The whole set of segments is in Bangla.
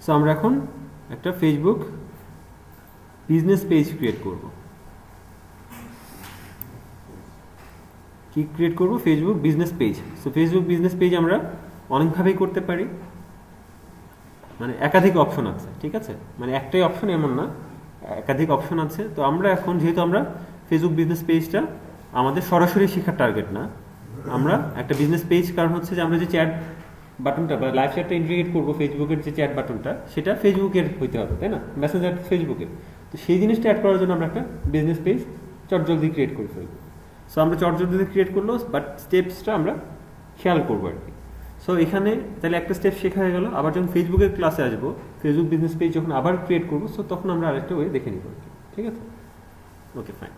সো আমরা এখন একটা ফেসবুক বিজনেস পেজ ক্রিয়েট করব। কি ক্রিয়েট করব? Facebook business page. So Facebook business page আমরা অনেকভাবেই করতে পারি, মানে একাধিক অপশন আছে, ঠিক আছে? মানে একটাই অপশন এমন না, একাধিক অপশন আছে। তো আমরা এখন যেহেতু আমরা ফেসবুক বিজনেস পেজটা আমাদের সরাসরি শেখার টার্গেট না, আমরা একটা বিজনেস পেজ, কারণ হচ্ছে যে আমরা যে চ্যাট বাটনটা বা লাইভ চ্যাটটা ইন্টিগ্রেট করবো, ফেসবুকের যে চ্যাট বাটনটা সেটা ফেসবুকের হইতে হবে, তাই না? মেসেঞ্জার ফেসবুকের, তো সেই জিনিসটা অ্যাড করার জন্য আমরা একটা বিজনেস পেজ চটজলদি ক্রিয়েট করে ফেলবো। সো আমরা চটজলদি ক্রিয়েট করলো, বাট স্টেপসটা আমরা খেয়াল করবো আর কি। সো এখানে তাহলে একটা স্টেপ শেখা হয়ে গেল। আবার যখন ফেসবুকের ক্লাসে আসবো, ফেসবুক বিজনেস পেজ যখন আবার ক্রিয়েট করবো, সো তখন আমরা আরেকটা ওয়ে দেখে নিব, ঠিক আছে? ওকে, ফাইন।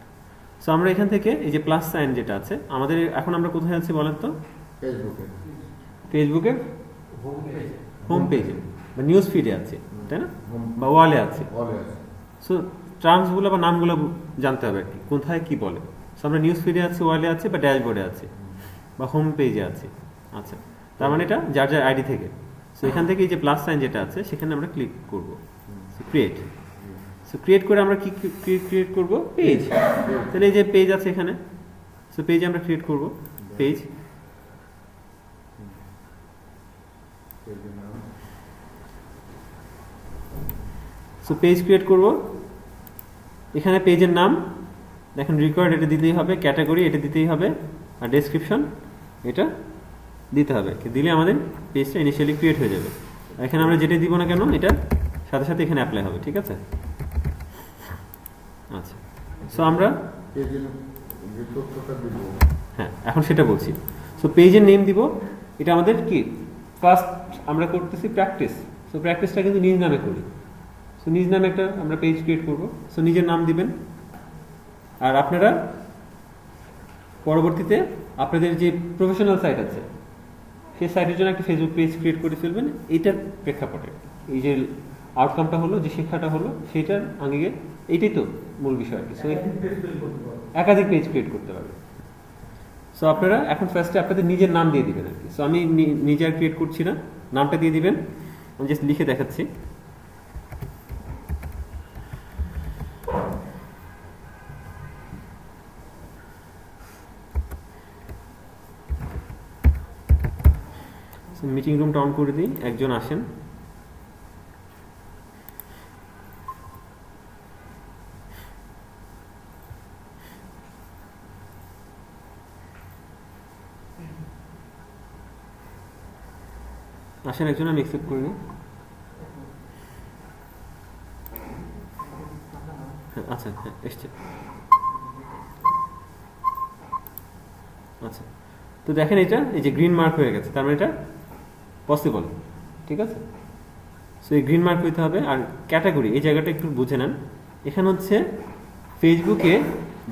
সো আমরা এখান থেকে এই যে প্লাস সাইন যেটা আছে আমাদের, এখন আমরা কোথায় আছি বলেন তো? ফেসবুকের হোম পেজে বা নিউজ ফিডে আছে, তাই না? বা ওয়ালে আছে। সো টার্মসগুলো বা নামগুলো জানতে হবে আর কি, কোথায় কি বলে। সো আমরা নিউজ ফিডে আছে, ওয়ালে আছে, বা ড্যাশবোর্ডে আছে, বা হোম পেজে আছে। আচ্ছা, তার মানে এটা যার যার আইডি থেকে। সো এখান থেকে এই যে প্লাস সাইন যেটা আছে সেখানে আমরা ক্লিক করব, ক্রিয়েট। সো ক্রিয়েট করে আমরা কি ক্রিয়েট করব? পেজ। তাহলে এই যে পেজ আছে এখানে, সো পেজ আমরা ক্রিয়েট করব, পেজ। সো পেজ ক্রিয়েট করব, এখানে পেজের নাম দেখেন, রিকোয়ার্ড এটা দিতেই হবে, ক্যাটাগরি এটা দিতেই হবে, আর ডেসক্রিপশন এটা দিতে হবে। দিলে আমাদের পেজটা ইনিশিয়ালি ক্রিয়েট হয়ে যাবে। এখানে আমরা যেটা দিব না কেন, এটা সাথে সাথে এখানে অ্যাপ্লাই হবে, ঠিক আছে? আচ্ছা, সো আমরা হ্যাঁ এখন সেটা বলছি। সো পেজের নেম দিব, এটা আমাদের কি ফার্স্ট আমরা করতেছি প্র্যাকটিস। সো প্র্যাকটিসটা কিন্তু নিজ নামে করি। সো নিজ নামে একটা আমরা পেজ ক্রিয়েট করব। সো নিজের নাম দিবেন, আর আপনারা পরবর্তীতে আপনাদের যে প্রফেশনাল সাইট আছে সেই সাইটের জন্য একটা ফেসবুক পেজ ক্রিয়েট করে ফেলবেন। এইটার প্রেক্ষাপটে এই যে আউটকামটা হলো, যে শিক্ষাটা হলো, সেইটার আগে এইটাই তো মূল বিষয় আর কি। সো একাধিক পেজ ক্রিয়েট করতে পারবে। সো আপনারা এখন ফার্স্টে আপনাদের নিজের নাম দিয়ে দিবেন আর কি। সো আমি নিজে আর ক্রিয়েট করছি না, নামটা দিয়ে দিবেন। আমি জাস্ট লিখে দেখাচ্ছি। মিটিং রুমটা অন করে দিই, একজন আসেন। আসেন একজন, আমি অ্যাকসেপ্ট করে নিই। আচ্ছা, হ্যাঁ এসছে। আচ্ছা, তো দেখেন এটা এই যে গ্রিন মার্ক হয়ে গেছে, তার মানে এটা পসিবল, ঠিক আছে? সো এই গ্রিন মার্ক হইতে হবে। আর ক্যাটাগরি এই জায়গাটা একটু বুঝে নেন। এখানে হচ্ছে ফেসবুকে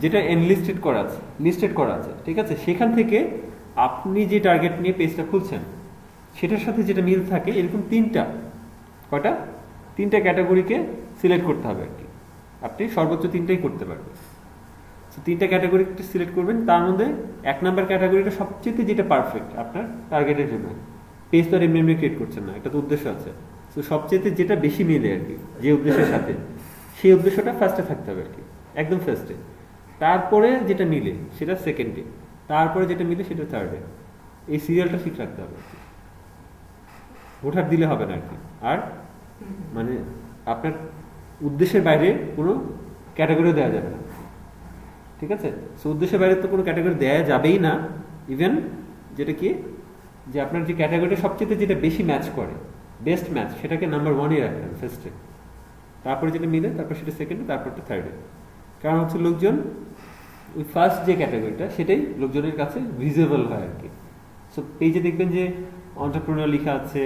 যেটা এনলিস্টেড করা আছে, লিস্টেড করা আছে, ঠিক আছে? সেখান থেকে আপনি যে টার্গেট নিয়ে পেজটা খুলছেন সেটার সাথে যেটা মিল থাকে, এরকম তিনটা ক্যাটাগরিকে সিলেক্ট করতে হবে আর কি। আপনি সর্বোচ্চ তিনটাই করতে পারবেন। তিনটা ক্যাটাগরি সিলেক্ট করবেন, তার মধ্যে 1 নাম্বার ক্যাটাগরিটা সবচেয়ে যেটা পারফেক্ট আপনার টার্গেটের জন্য। পেজ তো আর এমনি এমনি ক্রিয়েট করছেন না, একটা তো উদ্দেশ্য আছে। তো সবচেয়ে যেটা বেশি মিলে আর কি যে উদ্দেশ্যের সাথে, সেই উদ্দেশ্যটা ফার্স্টে থাকতে হবে আর কি, একদম ফার্স্টে। তারপরে যেটা মিলে সেটা সেকেন্ডে, তারপরে যেটা মিলে সেটা থার্ডে। এই সিরিয়ালটা ঠিক রাখতে হবে। ওঠার দিলে হবে না আর কি। আর মানে আপনার উদ্দেশ্যের বাইরে কোনো ক্যাটাগরিও দেওয়া যাবে না, ঠিক আছে? সো উদ্দেশ্যের বাইরে তো কোনো ক্যাটাগরি দেওয়া যাবেই না। ইভেন যেটা কি, যে আপনার যে ক্যাটাগরিটা সবচেয়ে যেটা বেশি ম্যাচ করে, বেস্ট ম্যাচ, সেটাকে নাম্বার 1-এ রাখবেন ফার্স্টে। তারপরে যেটা মিলে, তারপর সেটা সেকেন্ডে, তারপরটা থার্ডে। কারণ হচ্ছে লোকজন ওই ফার্স্ট যে ক্যাটাগরিটা সেটাই লোকজনের কাছে ভিজিবল হয় আর কি। সো পেজে দেখবেন যে এন্টারপ্রেনিউর লেখা আছে,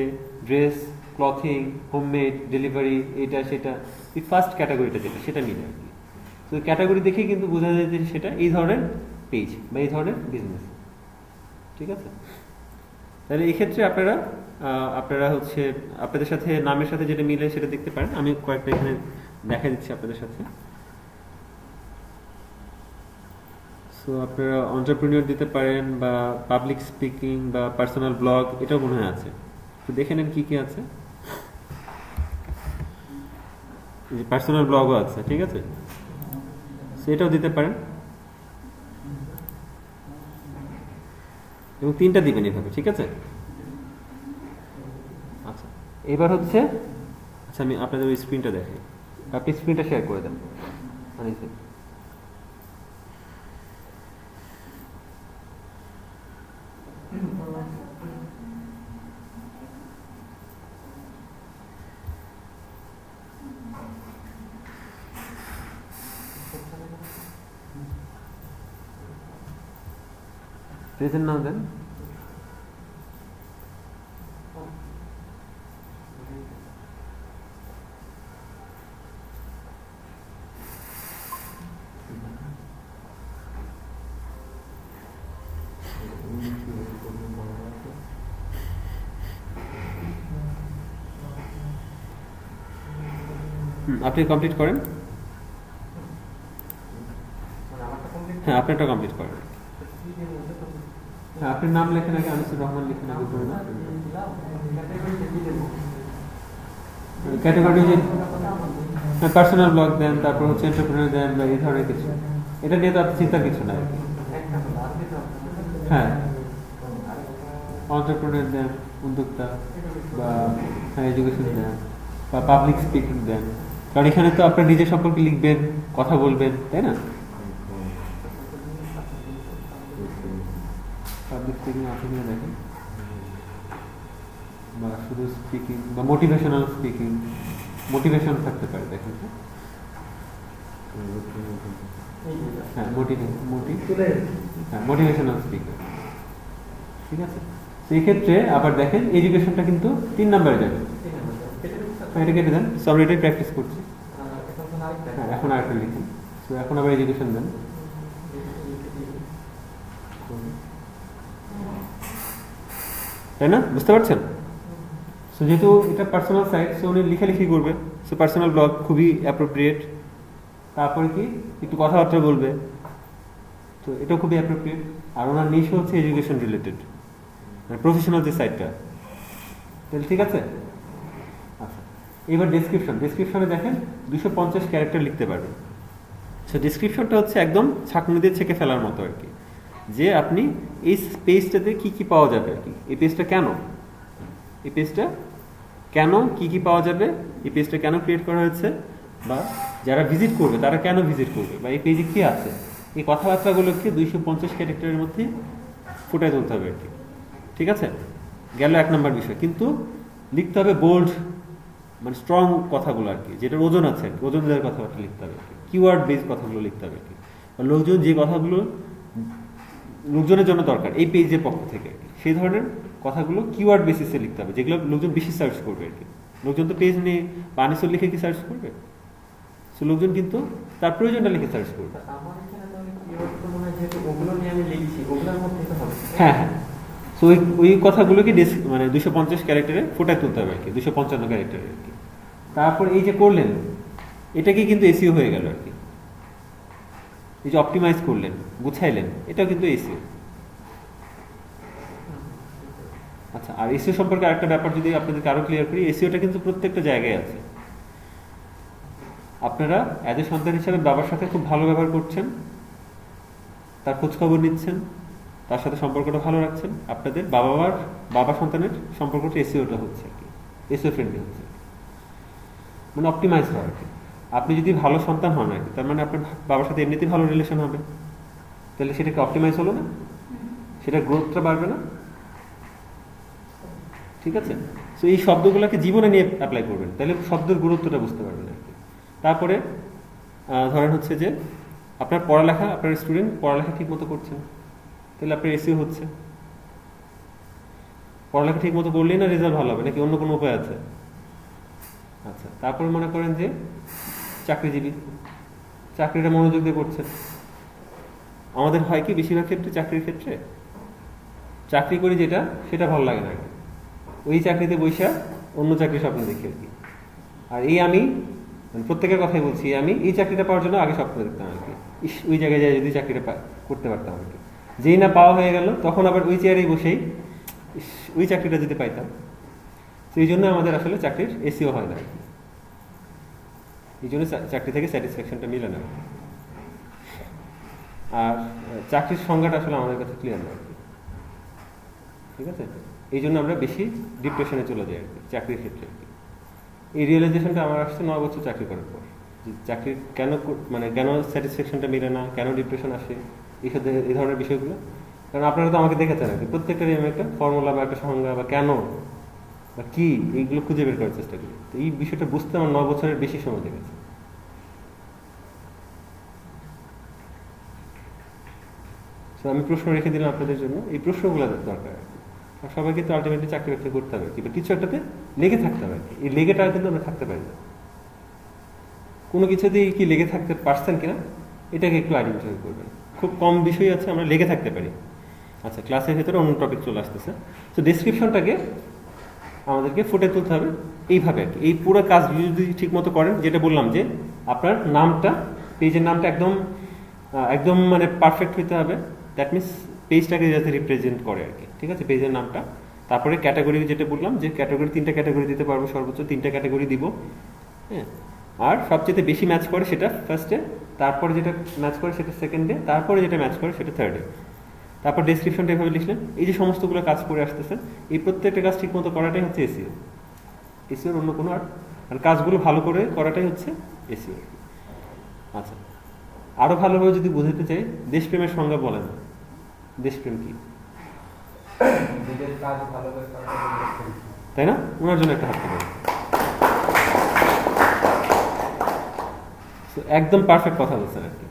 ড্রেস, ক্লথিং, হোমমেড, ডেলিভারি, এটা সেটা, এই ফার্স্ট ক্যাটাগরিটা যেটা সেটা মিলে আর কি। তো ক্যাটাগরি দেখেই কিন্তু বোঝা যায় যে সেটা এই ধরনের পেজ বা এই ধরনের বিজনেস, ঠিক আছে? তাহলে এই ক্ষেত্রে আপনারা হচ্ছে আপনাদের সাথে নামের সাথে যেটা মিলে সেটা দেখতে পারেন। আমি কয়েকটা এখানে দেখা দিচ্ছি আপনাদের সাথে। সো আপনারা এন্টারপ্রেনিউর দিতে পারেন, বা পাবলিক স্পিকিং, বা পার্সোনাল ব্লগ, এটাও মনে হয় আছে। তো দেখে নেন কি কি আছে। পার্সোনাল ব্লগও আছে, ঠিক আছে, সেটাও দিতে পারেন। এবং 3টা দিবেন এভাবে, ঠিক আছে। আচ্ছা, এবার হচ্ছে, আচ্ছা আমি আপনাদের ওই স্ক্রিনটা দেখাই, আপনি স্ক্রিনটা শেয়ার করে দেন। প্রেজেন্ট নাও দেন। আপনি কমপ্লিট করেন। হ্যাঁ, আপনারটা কমপ্লিট করেন। হ্যাঁ, আপনার নাম লেখেন আগে, আনিসুর রহমান লিখেন আগে। ক্যাটাগরি যে পার্সোনাল ব্লগ দেন, তারপর হচ্ছে এন্টারপ্রেনার দেন, বা এই ধরনের কিছু। এটা নিয়ে তো আপনার চিন্তার কিছু নাই। হ্যাঁ, এন্টারপ্রেনার দেন, উদ্যোক্তা, বা এডুকেশন দেন, বা পাবলিক স্পিকিং দেন। কারণ এখানে তো আপনার নিজের সম্পর্কে লিখবেন, কথা বলবেন, তাই না? পাবলিক স্পিকিং আছে কিনা দেখেন, বা শুধু স্পিকিং, বা মোটিভেশনাল স্পিকিং, মোটিভেশন থাকতে পারে, দেখেন। হ্যাঁ, মোটিভেশনাল স্পিকার, ঠিক আছে। সেই ক্ষেত্রে আবার দেখেন এডুকেশনটা কিন্তু 3 নম্বরে যাবে। এটা কেটে দেন, সব এটাই প্র্যাকটিস করছি। হ্যাঁ, এখন আরেকটা লিখুন। তো এখন আবার এডুকেশন দেন। তাই না, বুঝতে পারছেন? সো যেহেতু এটা পার্সোনাল সাইট, সো উনি লেখালেখি করবে, সো পার্সোনাল ব্লগ খুবই অ্যাপ্রোপ্রিয়েট। তারপরে কি একটু কথাবার্তা বলবে, তো এটাও খুবই অ্যাপ্রোপ্রিয়েট। আর ওনার নিশ হচ্ছে এডুকেশন রিলেটেড, মানে প্রফেশনাল যে সাইটটা, তাহলে ঠিক আছে। আচ্ছা, এবার ডেসক্রিপশনে দেখেন 250 ক্যারেক্টার লিখতে পারবেন। সো ডেসক্রিপশনটা হচ্ছে একদম ছাঁকনি দিয়ে ছেঁকে ফেলার মতো আর কি, যে আপনি এই পেজটাতে কি কি পাওয়া যাবে আর কি, এই পেজটা কেন, এই পেজটা কেন, কি কি পাওয়া যাবে, এই পেজটা কেন ক্রিয়েট করা হয়েছে, বা যারা ভিজিট করবে তারা কেন ভিজিট করবে, বা এই পেজে কি আছে, এই কথাবার্তাগুলোকে 250 ক্যারেক্টারের মধ্যে ফুটাই তুলতে হবে আর কি, ঠিক আছে। গেল 1 নম্বর বিষয়। কিন্তু লিখতে হবে বোল্ড, মানে স্ট্রং কথাগুলো আর কি, যেটার ওজন আছে, ওজন দেওয়ার কথাবার্তা লিখতে হবে, কিওয়ার্ড বেস কথাগুলো লিখতে হবে আর কি, লোকজন যে কথাগুলো লোকজনের জন্য দরকার এই পেজের পক্ষ থেকে, সেই ধরনের কথাগুলো কিওয়ার্ড বেসিসে লিখতে হবে, যেগুলো লোকজন বেশি সার্চ করবে আর কি। লোকজন তো পেজ নিয়ে পানিসল লিখে কি সার্চ করবে, সো লোকজন কিন্তু তার প্রয়োজনটা লিখে সার্চ করবে। হ্যাঁ হ্যাঁ, সো ওই কথাগুলোকে মানে 250 ক্যারেক্টারে ফোটায় তুলতে হবে আর কি, 255 ক্যারেক্টারে আর কি। তারপর এই যে করলেন, এটাকে কিন্তু এসিও হয়ে গেল আর কি। এই যে অপটিমাইজ করলেন, গুছাইলেন, এটাও কিন্তু এসিও। আচ্ছা, আর এসিও সম্পর্কে আরেকটা ব্যাপার যদি আপনাদেরকে আরো ক্লিয়ার করি, এসিওটা কিন্তু প্রত্যেকটা জায়গায় আছে। আপনারা অ্যাজ এ সন্তান হিসাবে বাবার সাথে খুব ভালো ব্যবহার করছেন, তার খোঁজ খবর নিচ্ছেন, তার সাথে সম্পর্কটা ভালো রাখছেন, আপনাদের বাবা সন্তানের সম্পর্কটা এসিওটা হচ্ছে আর কি, এসিও ফ্রেন্ডলি হচ্ছে, মানে অপটিমাইজ হয় আর কি। আপনি যদি ভালো সন্তান হন আর কি, তার মানে আপনার বাবার সাথে এমনিতেই ভালো রিলেশন হবে, তাহলে সেটাকে অপটিমাইজ হলো না, সেটা গ্রোথটা বাড়বে না, ঠিক আছে। সো এই শব্দগুলোকে জীবনে নিয়ে অ্যাপ্লাই করবেন, তাহলে শব্দের গুরুত্বটা বুঝতে পারবেন আর কি। তারপরে ধরেন হচ্ছে যে আপনার পড়ালেখা, আপনার স্টুডেন্ট পড়ালেখা ঠিক মতো করছেন, তাহলে আপনার এসিও হচ্ছে। পড়ালেখা ঠিক মতো করলেই না রেজাল্ট ভালো হবে, নাকি অন্য কোনো উপায় আছে? আচ্ছা, তারপরে মনে করেন যে চাকরিজীবী, চাকরিটা মনোযোগ দিয়ে করছেন। আমাদের হয় কি বেশিরভাগ ক্ষেত্রে চাকরির ক্ষেত্রে চাকরি করি যেটা, সেটা ভালো লাগে না আর কি, ওই চাকরিতে বসে অন্য চাকরির স্বপ্ন দেখি আর কি। আর এই আমি প্রত্যেকের কথাই বলছি, আমি এই চাকরিটা পাওয়ার জন্য আগে স্বপ্ন দেখতাম আর কি, ওই জায়গায় যাই যদি চাকরিটা করতে পারতাম আর কি। যেই না পাওয়া হয়ে গেল, তখন আবার ওই চেয়ারেই বসেই ওই চাকরিটা যদি পাইতাম। সেই জন্য আমাদের আসলে চাকরির এসিও হয় না আর কি। এই জন্য চাকরি থেকে স্যাটিসফ্যাকশনটা মিলে না। আর চাকরির সংজ্ঞাটা আসলে আমাদের কাছে ক্লিয়ার না আর কি, ঠিক আছে? এই জন্য আমরা বেশি ডিপ্রেশনে চলে যাই আর কি চাকরির ক্ষেত্রে আর কি। এই রিয়েলাইজেশনটা আমার আসছে 9 বছর চাকরি করার পর, যে চাকরির কেন স্যাটিসফ্যাকশনটা মিলে না, কেন ডিপ্রেশন আসে, এই ধরনের বিষয়গুলো। কারণ আপনারা তো আমাকে দেখেছেন আর কি, প্রত্যেকটারই আমি একটা ফর্মুলা বা একটা সংজ্ঞা বা কেন বা কি এইগুলো খুঁজে বের করার চেষ্টা করি। তো এই বিষয়টা বুঝতে আমার 9 বছরের বেশি সময় লেগেছে। তো আমি প্রশ্ন রেখে দিলাম আপনাদের জন্য, এই প্রশ্নগুলো দরকার আর কি। আর সবাইকে তো আলটিমেটলি চাকরি বাকরি করতে হবে কি, কিছু একটাতে লেগে থাকতে হবে আর কি। এই লেগেটা কিন্তু আমরা থাকতে পারি না। কোনো কিছুতেই কি লেগে থাকতে পারছেন কিনা এটাকে একটু আইডেন্টিফাই করবেন। খুব কম বিষয় আছে আমরা লেগে থাকতে পারি। আচ্ছা, ক্লাসের ভেতরে অন্য টপিক চলে আসতেছে। তো ডেসক্রিপশনটাকে আমাদেরকে ফুটে তুলতে হবে এইভাবে আর কি। এই পুরো কাজ যদি ঠিক মতো করেন, যেটা বললাম যে আপনার নামটা, পেজের নামটা একদম মানে পারফেক্ট হইতে হবে। দ্যাট মিনস পেজটাকে যাতে রিপ্রেজেন্ট করে আর কি, ঠিক আছে? পেজের নামটা, তারপরে ক্যাটাগরি, যেটা বললাম যে ক্যাটাগরি 3টা ক্যাটাগরি দিতে পারবো, সর্বোচ্চ 3টা ক্যাটাগরি দিব, হ্যাঁ। আর সবচেয়ে বেশি ম্যাচ করে সেটা ফার্স্টে, তারপরে যেটা ম্যাচ করে সেটা সেকেন্ডে, তারপরে যেটা ম্যাচ করে সেটা থার্ডে। তারপর ডেসক্রিপশনটা এভাবে লিখলেন। এই যে সমস্তগুলো কাজ করে আসতেছে, এই প্রত্যেকটা কাজ ঠিক মতো করাটাই হচ্ছে এসইও। এসইওর অন্য কোনো আর কাজগুলো ভালো করে করাটাই হচ্ছে এসইও। আচ্ছা, আরো ভালোভাবে যদি বুঝতে চাই, দেশপ্রেমের সংজ্ঞা বলেন। দেশপ্রেম কি, তাই না? ওনার জন্য একটা হাত পাবেন। একদম পারফেক্ট কথা বলছেন আর কি।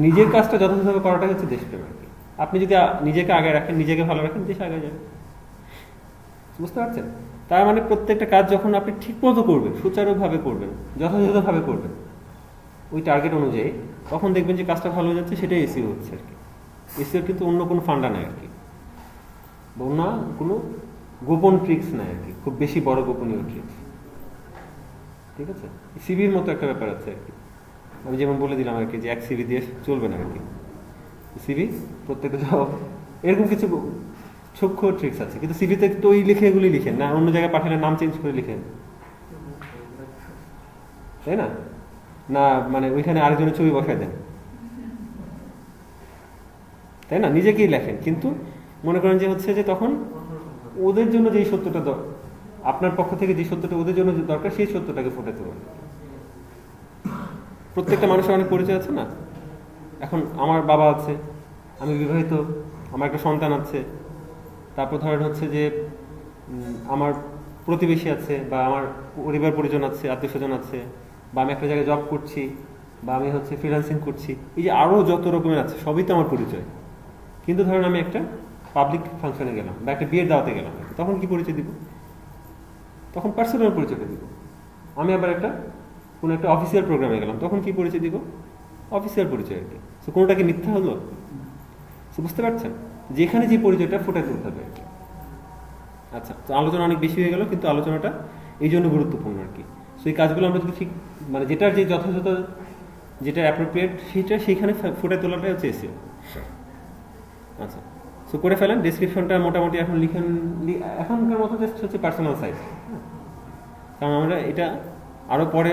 নিজের কাজটা যথাযথভাবে করাটাই হচ্ছে দেশপ্রেম আর কি। আপনি যদি নিজেকে আগে রাখেন, নিজেকে ভালো রাখেন, দেশ আগে যাবে। বুঝতে পারছেন? তার মানে প্রত্যেকটা কাজ যখন আপনি ঠিক মতো করবেন, সুচারুভাবে করবেন, যথাযথভাবে করবেন ওই টার্গেট অনুযায়ী, তখন দেখবেন যে কাজটা ভালো হয়ে যাচ্ছে, সেটাই এসইও হচ্ছে আর কি। এসইওর কিন্তু অন্য কোনো ফান্ডা নাই আর কি, অন্য কোনো গোপন ট্রিক্স নাই আর কি, খুব বেশি বড় গোপনীয় ট্রিক্স, ঠিক আছে? সিভির মতো একটা ব্যাপার আছে আর কি। আমি যেমন বলে দিলাম আর কি, যে এক সিভি দিয়ে চলবে না আর কি। সিভি প্রত্যেকটা জব এরকম কিছু সূক্ষ্ম ট্রিক্স আছে, কিন্তু সিভিতে তো ওই লিখে এগুলি লিখেন না, অন্য জায়গায় পাঠালে নাম চেঞ্জ করে লিখেন, তাই না? না মানে ওইখানে আরেকজনের ছবি বসায় দেন, তাই না? নিজেকেই লেখেন, কিন্তু মনে করেন যে হচ্ছে যে তখন ওদের জন্য যেই সত্যটা আপনার পক্ষ থেকে যে সত্যটা ওদের জন্য দরকার, সেই সত্যটাকে ফুটে তুলুন। প্রত্যেকটা মানুষের অনেক পরিচয় আছে না? এখন আমার বাবা আছে, আমি বিবাহিত, আমার একটা সন্তান আছে, তারপর ধরেন হচ্ছে যে আমার প্রতিবেশী আছে, বা আমার পরিবার পরিজন আছে, আত্মীয় স্বজন আছে, বা আমি একটা জায়গায় জব করছি, বা আমি হচ্ছে ফ্রিল্যান্সিং করছি, এই যে আরও যত রকমের আছে সবই তো আমার পরিচয়। কিন্তু ধরেন আমি একটা পাবলিক ফাংশনে গেলাম বা একটা বিয়ের দাওয়াতে গেলাম, তখন কি পরিচয় দিব? তখন পার্সোনাল পরিচয়টা দিব। আমি আবার কোনো একটা অফিসিয়াল প্রোগ্রামে গেলাম, তখন কি পরিচয় দিব? অফিসিয়াল পরিচয় আর কি। সো কোনোটা কি মিথ্যা হলো? বুঝতে পারছেন? যেখানে যে পরিচয়টা ফুটে তুলতে হবে আর কি। আচ্ছা, তো আলোচনা অনেক বেশি হয়ে গেল, কিন্তু আলোচনাটা এই জন্য গুরুত্বপূর্ণ আর কি। সো এই কাজগুলো আমরা যদি ঠিক মানে যেটার যে যথাযথ, যেটা অ্যাপ্রোপ্রিয়েট, সেইখানে ফুটে তোলাটাই হচ্ছে এসইও। আচ্ছা, সো করে ফেলেন। ডেসক্রিপশনটা মোটামুটি এখন লিখেন, এখনকার মতো জাস্ট হচ্ছে পার্সোনাল সাইজ, কারণ আমরা এটা আরও পরে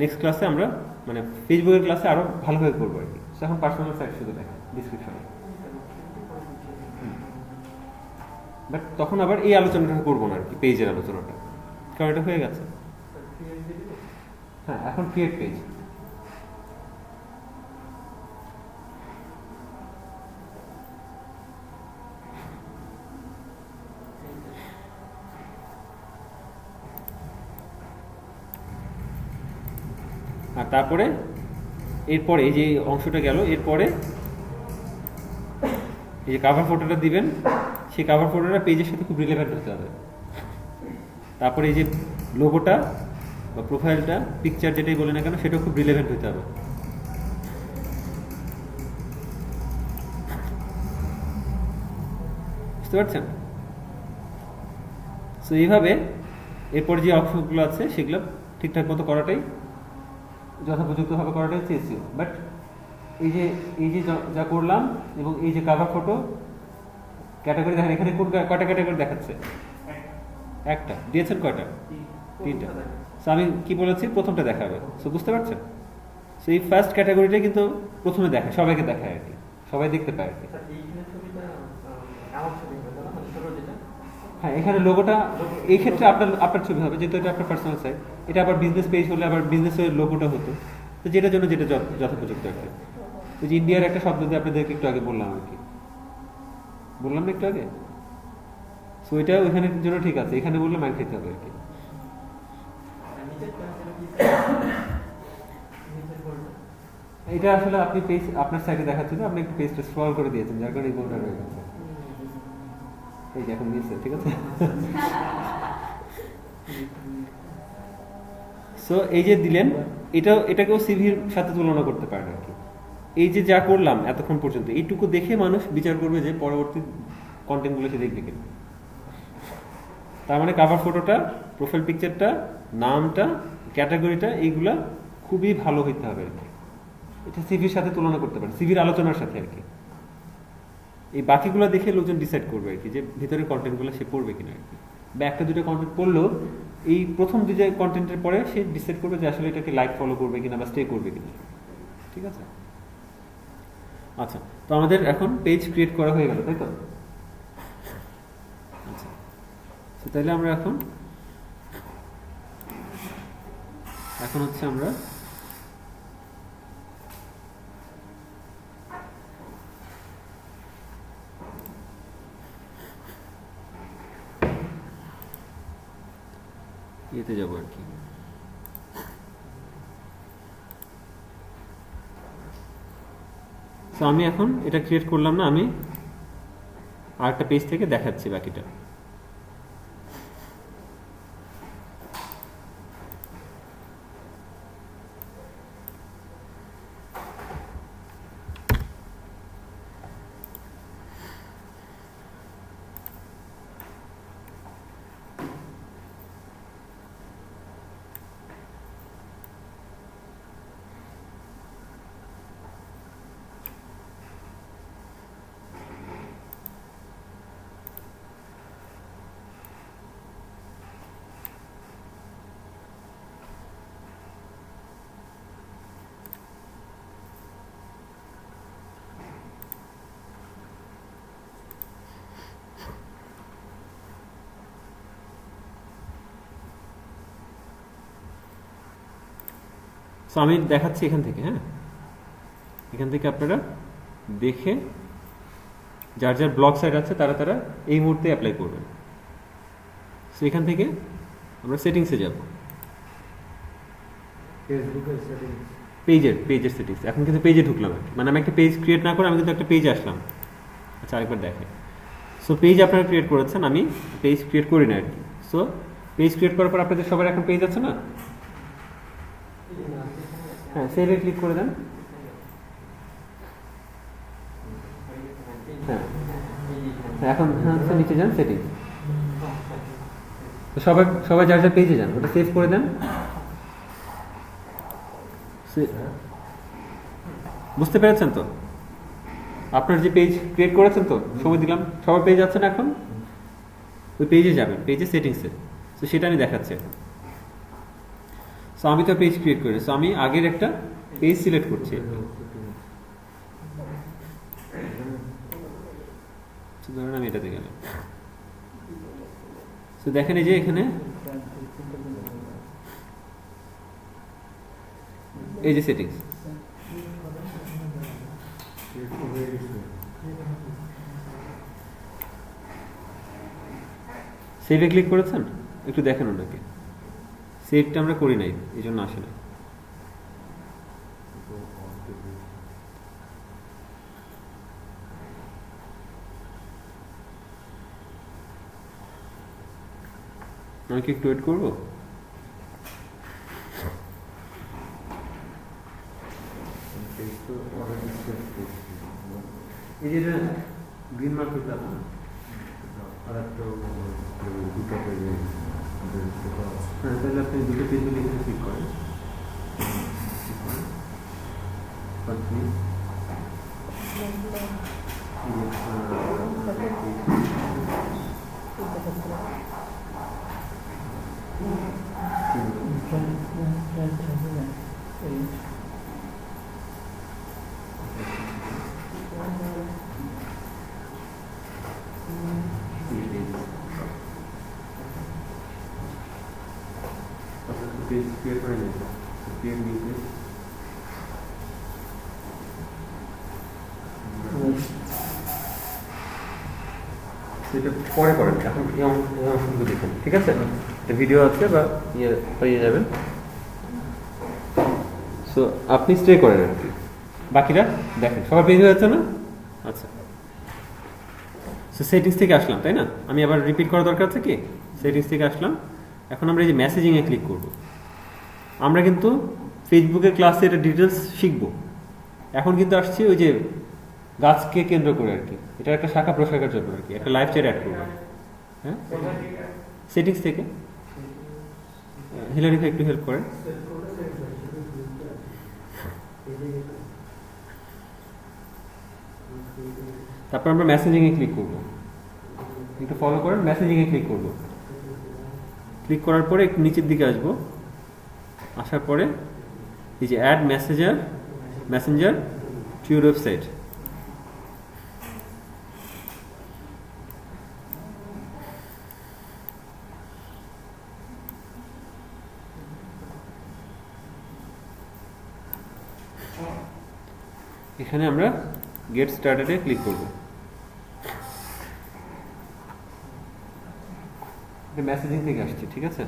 নেক্সট ক্লাসে আমরা মানে ফেসবুকের ক্লাসে আরও ভালোভাবে করবো আর কি। এখন পার্সোনাল সাইট শুধু দেখেন ডিসক্রিপশনে, বাট তখন আবার এই আলোচনাটা করবো না আর কি, পেজের আলোচনাটা, কারণ এটা হয়ে গেছে। হ্যাঁ, এখন ক্রিয়েট পেজ। আর তারপরে এরপরে এই যে অংশটা গেল, এরপরে এই যে কাভার ফটোটা দিবেন, সেই কাভার ফটোটা পেজের সাথে খুব রিলেভেন্ট হতে হবে। তারপরে এই যে লোগোটা বা প্রোফাইলটা, পিকচার যেটাই বলে না কেন, সেটাও খুব রিলেভেন্ট হতে হবে। বুঝতে পারছেন? সো এইভাবে এরপর যে অংশগুলো আছে সেগুলো ঠিকঠাক মতো করাটাই, যথোপযুক্তভাবে করাটাই হচ্ছে এসইও। বাট এই যে যা করলাম, এবং এই যে কাভার ফটো ক্যাটাগরি দেখেন, এখানে কয়টা ক্যাটাগরি দেখাচ্ছে? একটা দিয়েছেন, কয়টা? 3টা। সো আমি কি বলেছি, প্রথমটা দেখাবে। সো বুঝতে পারছেন? সো এই ফার্স্ট ক্যাটাগরিটা কিন্তু প্রথমে দেখায়, সবাইকে দেখায় আর কি, সবাই দেখতে পায় আর কি। হ্যাঁ, এখানে লোগোটা এই ক্ষেত্রে আপনার ছবি হবে, যেহেতু এটা আপনার পার্সোনাল সাইট। এটা আবার বিজনেস পেজ হলে আবার বিজনেসের লোগোটা হতো, তো যেটার জন্য যেটা যথোপযুক্ত আর কি। ওই যে ইন্ডিয়ার একটা শব্দ দিয়ে আপনাদেরকে একটু আগে বললাম আর কি, বললাম না একটু আগে। সো এটা ওইখানের জন্য ঠিক আছে, এখানে বললে মাইর খেতে হবে আর কি। এটা আসলে আপনি পেজ আপনার সাইডে দেখাচ্ছেন, আপনি একটু পেজটা স্ক্রল করে দিয়েছেন, যার কারণে এই গোলটা রয়ে গেছে। এই যে এখন নিয়েছে, ঠিক আছে। সো এই যে দিলেন, এটাকেও সিভির সাথে তুলনা করতে পারেন আর কি। এই যে যা করলাম এতক্ষণ পর্যন্ত, এইটুকু দেখে মানুষ বিচার করবে যে পরবর্তী কন্টেন্টগুলো সে দেখবে কিনা। তার মানে কাভার ফটোটা, প্রোফাইল পিকচারটা, নামটা, ক্যাটাগরিটা, এইগুলা খুবই ভালো হইতে হবে আর কি। এটা সিভির সাথে তুলনা করতে পারেন, সিভির আলোচনার সাথে আর কি। এই বাকিগুলো দেখে লোকজন ডিসাইড করবে আর কি, যে ভিতরের কন্টেন্টগুলো সে পড়বে কিনা আর কি। বা একটা দুটো কন্টেন্ট পড়লেও এই প্রথম দুটো কন্টেন্টের পরে সে ডিসাইড করবে যে আসলে এটাকে লাইক ফলো করবে কিনা বা স্টে করবে কিনা, ঠিক আছে। আচ্ছা, তো আমাদের এখন পেজ ক্রিয়েট করা হয়ে গেল, তাই তো? আচ্ছা, তো তাহলে আমরা এখন হচ্ছে আমরা ইয়েতে যাবো আর কি। তো আমি এখন এটা ক্রিয়েট করলাম না, আমি আরেকটা পেজ থেকে দেখাচ্ছি বাকিটা। সো আমি দেখাচ্ছি এখান থেকে। হ্যাঁ, এখান থেকে আপনারা দেখে যার যার ব্লগ সাইট আছে তারা এই মুহূর্তে অ্যাপ্লাই করবেন। সো এখান থেকে আমরা সেটিংসে যাব, পেজের সেটিংস। এখন কিন্তু পেজে ঢুকলাম আর কি, মানে আমি একটা পেজ ক্রিয়েট না করে আমি কিন্তু একটা পেজে আসলাম। আচ্ছা, আরেকবার দেখে। সো পেজ আপনারা ক্রিয়েট করেছেন, আমি পেজ ক্রিয়েট করি না আর কি। সো পেজ ক্রিয়েট করার পর আপনাদের সবার এখন পেজ আছে না? হ্যাঁ, সেভে ক্লিক করে দেন। হ্যাঁ, এখন হচ্ছে নিচে যান, সেটিংস। সবাই যার যার পেজে যান, ওটা সেভ করে দেন। বুঝতে পেরেছেন তো? আপনার যে পেজ ক্রিয়েট করেছেন তো, সময় দিলাম, সবার পেজ আছে না? এখন ওই পেজে যাবেন, পেজে সেটিংসে। তো সেটা আমি দেখাচ্ছি এখন। সো আমি তো পেজ ক্রিয়েট করি, সো আমি আগের একটা পেজ সিলেক্ট করছি। ধরুন আমি এটাতে গেলাম। তো দেখেন এই যে এখানে এই যে সেটিংস, সেভে ক্লিক করেছেন? একটু দেখেন ওনাকে। সেভটা আমরা করি নাই, এই জন্য আসে না। আমি কি একটু ওয়েট করবো? এই যে গ্রিন মার্ক করতে হবে না? হ্যাঁ, তাহলে আপনি দুটো পেজ লিখে ক্লিক করেন। ক্রিয়েট করে নিতে ক্রিয়েট নিউ পেজ সেটা পরে করেন, এখন এই অংশটুকু দেখুন, ঠিক আছে? ভিডিও আছে বা ইয়ে পেয়ে যাবেন। সো আপনি স্টে করেন আর কি, বাকিরা দেখেন। সবার পেজ হয়ে যাচ্ছে না? আচ্ছা, সো সেটিংস থেকে আসলাম, তাই না? আমি আবার রিপিট করা দরকার আছে কি? সেটিংস থেকে আসলাম, এখন আমরা এই যে মেসেজিংয়ে ক্লিক করব। আমরা কিন্তু ফেসবুকের ক্লাসে এটা ডিটেলস শিখব। এখন কিন্তু আসছি ওই যে গাছকে কেন্দ্র করে আর কি, এটা একটা শাখা প্রশাখার জন্য আর কি, একটা লাইভ চ্যাট অ্যাড করবো। হ্যাঁ, সেটিংস থেকে হিলারিকে একটু হেল্প করেন। তারপর আমরা মেসেজিংয়ে ক্লিক করব, একটু ফলো করেন। মেসেজিংয়ে ক্লিক করব, ক্লিক করার পরে একটু নিচের দিকে আসবো, আসার পরে এই যে add messenger to your website, এখানে আমরা গেট স্টার্টেডে ক্লিক করব। মেসেজিং থেকে আসছে, ঠিক আছে?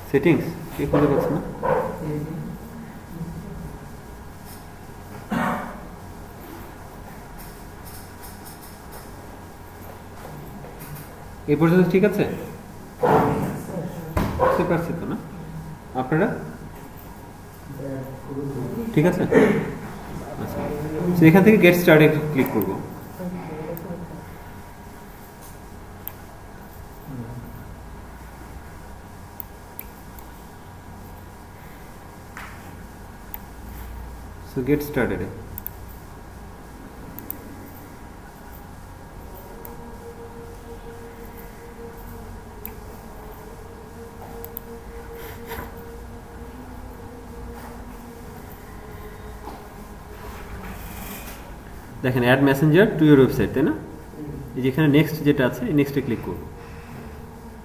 সেটিংস কে খুঁজে পাচ্ছে না? এই পর্যন্ত ঠিক আছে? বুঝতে পারছি তো না আপনারা? ঠিক আছে, আচ্ছা। এখান থেকে গেট স্টার্টে ক্লিক করব। সো গেট স্টার্টেড, দেখেন add messenger to your website, তাই না? এই যেখানে নেক্সট যেটা আছে, এই নেক্সটে ক্লিক করব।